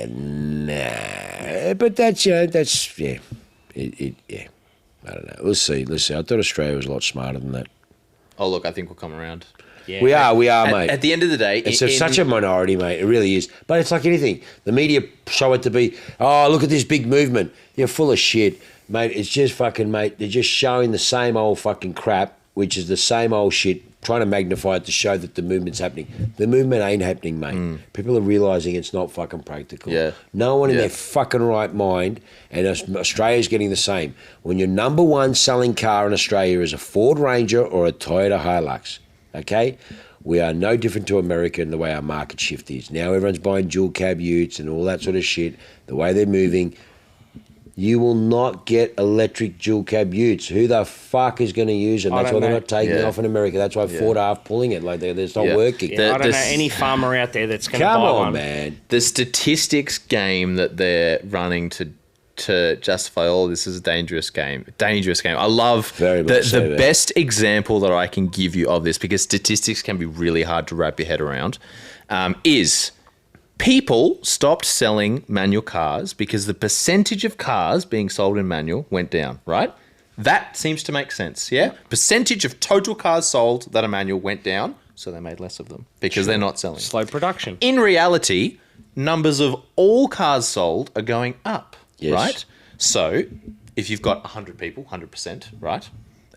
nah. But that's I don't know. Let's see. I thought Australia was a lot smarter than that. Oh, look, I think we'll come around. Yeah. We are, mate. At the end of the day, It's such a minority, mate. It really is. But it's like anything. The media show it to be, oh, look at this big movement. You're full of shit, mate. It's just fucking, mate. They're just showing the same old fucking crap, which is the same old shit, trying to magnify it to show that the movement's happening. The movement ain't happening, mate. People are realising it's not fucking practical. Yeah. No one in Yeah. their fucking right mind, and Australia's getting the same. When your number one selling car in Australia is a Ford Ranger or a Toyota Hilux, okay? We are no different to America in the way our market shift is. Now everyone's buying dual cab utes and all that sort of shit, the way they're moving. You will not get electric dual cab utes. Who the fuck is going to use them? I That's don't why they're know. not taking it off in America. That's why Ford are pulling it. Like, it's not working. Yeah, I don't know This- any farmer out there that's going to Come buy on, one. man. The statistics game that they're running to justify all this is a dangerous game. I love Very much so, the yeah. best example that I can give you of this, because statistics can be really hard to wrap your head around, is people stopped selling manual cars because the percentage of cars being sold in manual went down, right? That seems to make sense, yeah? Percentage of total cars sold that are manual went down, so they made less of them because they're not selling. Slow production. In reality, numbers of all cars sold are going up, Yes. right? So if you've got 100 people, 100%, right?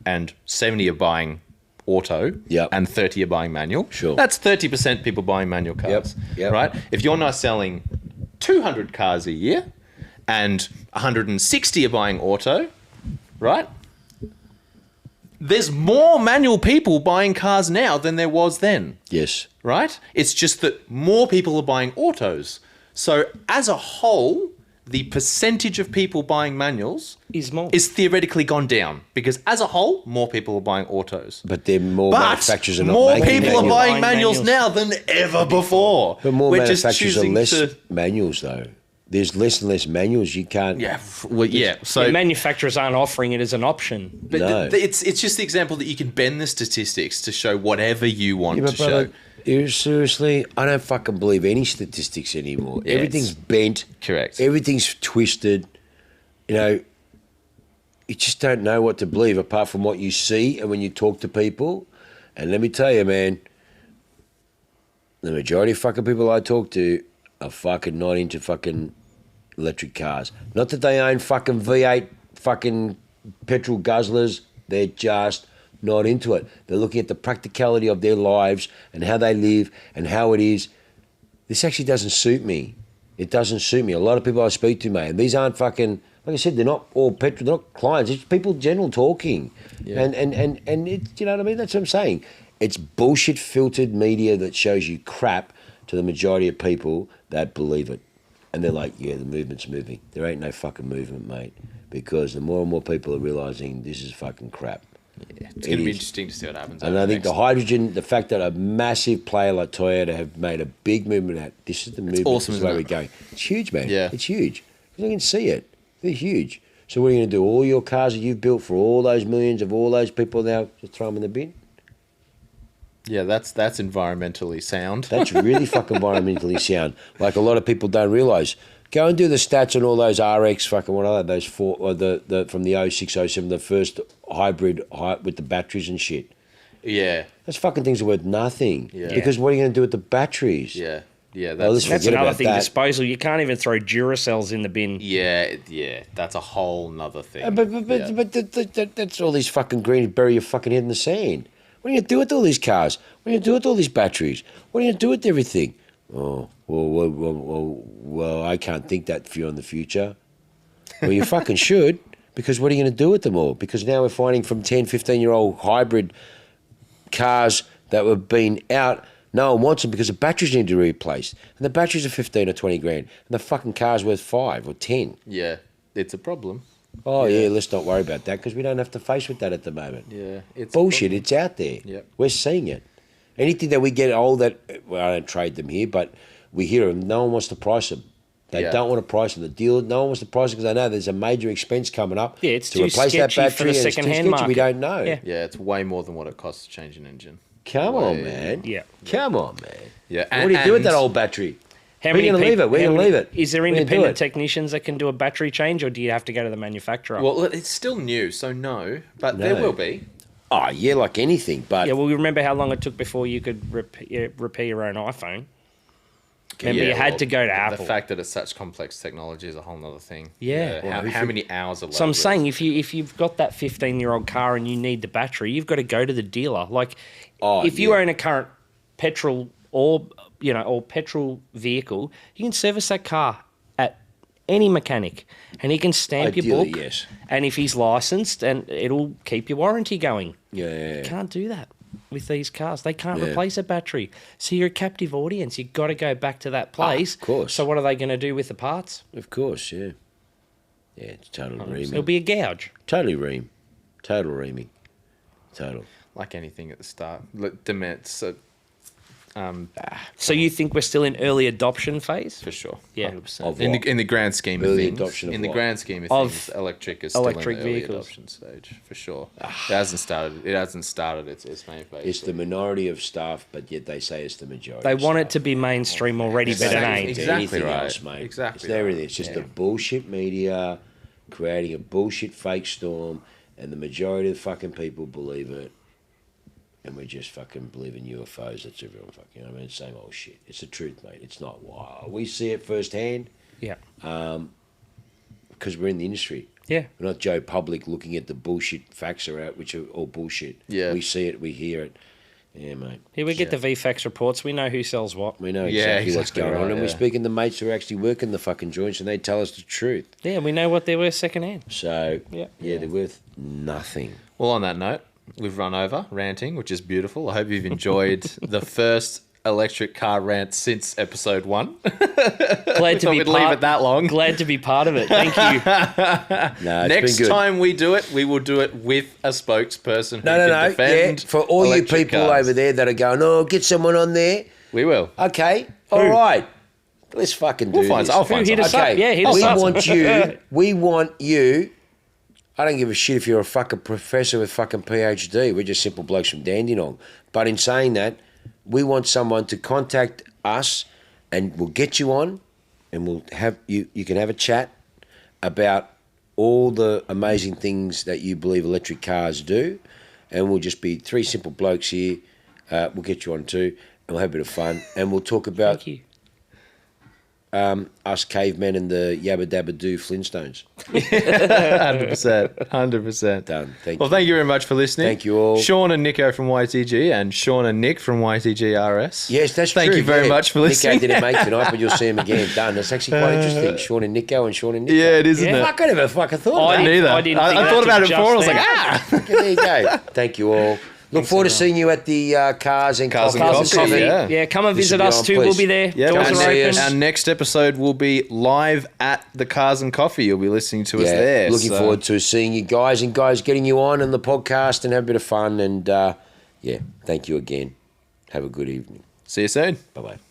And 70 are buying auto Yep. and 30 are buying manual, Sure. that's 30% people buying manual cars, Yep. right? If you're now selling 200 cars a year and 160 are buying auto, right? There's more manual people buying cars now than there was then, Yes. right? It's just that more people are buying autos. So as a whole, the percentage of people buying manuals is theoretically gone down because as a whole, more people are buying autos. But more manufacturers are not more making people are manuals. buying manuals now than ever before. But more We're just manufacturers are choosing less manuals, though. There's less and less manuals. You can't... So manufacturers aren't offering it as an option. But No. it's just the example that you can bend the statistics to show whatever you want to show. Seriously, I don't fucking believe any statistics anymore. Yeah, Everything's bent. Correct. Everything's twisted. You know, you just don't know what to believe apart from what you see and when you talk to people. And let me tell you, man, the majority of fucking people I talk to are fucking not into fucking electric cars. Not that they own fucking V8 fucking petrol guzzlers. They're just not into it. They're looking at the practicality of their lives and how they live and how it is. This actually doesn't suit me. It doesn't suit me. A lot of people I speak to, mate, and these aren't fucking, like I said, they're not all petrol, they're not clients. It's people general talking. Yeah. And it's, you know what I mean? That's what I'm saying. It's bullshit filtered media that shows you crap to the majority of people that believe it. And they're like, yeah, the movement's moving. There ain't no fucking movement, mate. Because the more and more people are realising this is fucking crap. Yeah, it's going to be interesting to see what happens. And I think the hydrogen, the fact that a massive player like Toyota have made a big movement out, this is the movement, awesome, this is where isn't we're going. It's huge, man. Yeah. It's huge. You can see it. They're huge. So what are you going to do? All your cars that you've built for all those millions of all those people now, just throw them in the bin? Yeah, that's environmentally sound. That's really fucking environmentally sound. Like a lot of people don't realise. Go and do the stats on all those RX fucking, what are they, those four, or the from the 06, 07, the first hybrid with the batteries and shit. Yeah. Those fucking things are worth nothing. Yeah. Because what are you going to do with the batteries? Yeah. Yeah, let's That's forget another about thing, that. disposal. You can't even throw Duracells in the bin. yeah, that's a whole nother thing. But that's all these fucking green, bury your fucking head in the sand. What are you going to do with all these cars? What are you going to do with all these batteries? What are you going to do with everything? Oh, well, I can't think that for you in the future. Well, you fucking should, because what are you going to do with them all? Because now we're finding from 10, 15-year-old hybrid cars that have been out, no one wants them because the batteries need to be replaced. And the batteries are 15 or 20 grand. And the fucking car's worth 5 or 10. Yeah, it's a problem. Oh, yeah, let's not worry about that because we don't have to face with that at the moment. Yeah, it's Bullshit, it's out there. Yep. We're seeing it. Anything that we get all that, well, I don't trade them here, but we hear them, no one wants to price them. They don't want to price them. The deal, no one wants to price them because they know there's a major expense coming up It's to too replace that sketchy for battery. the And it's too second-hand sketchy. market. We don't know. Yeah. Yeah, it's way more than what it costs to change an engine. Come on, man. Yeah. Come on, man. Yeah, What do you do with that old battery? How Where are you going to leave it? Where are you going to leave it? Is there Where you gonna do independent it? technicians that can do a battery change, or do you have to go to the manufacturer? Well, it's still new, so no, but there No. will be. Oh, yeah, like anything, but... yeah, well, you remember how long it took before you could repair your own iPhone? Remember, Yeah, you had well, to go to The Apple. fact that it's such complex technology is a whole other thing. Yeah. Well, how many hours of So I'm labour saying, is- if you've got that 15-year-old car and you need the battery, you've got to go to the dealer. Like, Oh, if you yeah. own a current petrol or petrol vehicle, you can service that car at any mechanic, and he can stamp your Ideally, book. yes. And if he's licensed, and it'll keep your warranty going. Yeah. You can't do that with these cars. They can't Yeah. replace a battery. So you're a captive audience. You've got to go back to that place. Of course. So what are they going to do with the parts? Of course, yeah. Yeah, it's total It'll reaming. be a gouge. Totally ream. Total reaming. Total. like anything at the start. Dement, so So you think we're still in early adoption phase? for sure, Yeah. 100%. Of In what? the grand scheme Early of things, adoption of in the what? grand scheme of Of things, electric is still electric in the early vehicles. adoption stage for sure. It hasn't started. It hasn't started its main phase. It's the minority of staff, but yet they say it's the majority. They of want staff. it to be mainstream already, but it Exactly. ain't. It's Exactly anything right. else, mate. Exactly It's everything. right. It's just Yeah. the bullshit media creating a bullshit fake storm, and the majority of the fucking people believe it. And we just fucking believe in UFOs. That's everyone fucking, you know what I mean? Same old shit. It's the truth, mate. It's not wild. We see it firsthand. Yeah. Of because we're in the industry. Yeah. We're not Joe Public looking at the bullshit facts are out, which are all bullshit. Yeah. We see it, we hear it. Yeah, mate. Here we get the VFAX reports. We know who sells what. We know Yeah, exactly what's exactly going on. right, And we're yeah. speaking to mates who are actually working the fucking joints and they tell us the truth. Yeah, we know what they're worth secondhand. So, Yeah. they're worth nothing. Well, on that note, we've run over ranting, which is beautiful. I hope you've enjoyed the first electric car rant since episode 1. Glad to be We'd leave it that long. Glad to be part of it. Thank you. No, it's Next been good. time we do it, we will do it with a spokesperson who No. can defend For all you electric people cars. over there that are going, oh, get someone on there. We will. Okay, all right. Let's fucking do We'll find. this. I'll find Hit us someone. up. Yeah, hit us we up. want you. I don't give a shit if you're a fucking professor with fucking PhD. We're just simple blokes from Dandenong. But in saying that, we want someone to contact us, and we'll get you on, and we'll have you. You can have a chat about all the amazing things that you believe electric cars do, and we'll just be 3 simple blokes here. We'll get you on too, and we'll have a bit of fun, and we'll talk about Thank you. us cavemen and the yabba dabba doo Flintstones. 100%. 100%. Done. Thank Well, you. thank you very much for listening. Thank you all. Sean and Nico from YTG and Sean and Nick from YTGRS. Yes, that's true. Thank you very much for listening. Nico didn't make tonight, but you'll see him again. Done. That's actually quite interesting. Sean and Nico and Sean and Nico. Yeah, it is, isn't Yeah. it? I could never fucking thought I of that. Neither. I didn't think I that thought about it till before. I was just like, then. ah. There you go. Thank you all. Look forward to seeing you at the Cars and Cars and Coffee. Cars and Coffee, coffee. yeah. Yeah, come and This visit will be us on, too. please. We'll be there. Yeah, Doors are open. our next episode will be live at the Cars and Coffee. You'll be listening to us there. Looking so- forward to seeing you guys and guys getting you on the podcast and have a bit of fun. And thank you again. Have a good evening. See you soon. Bye-bye.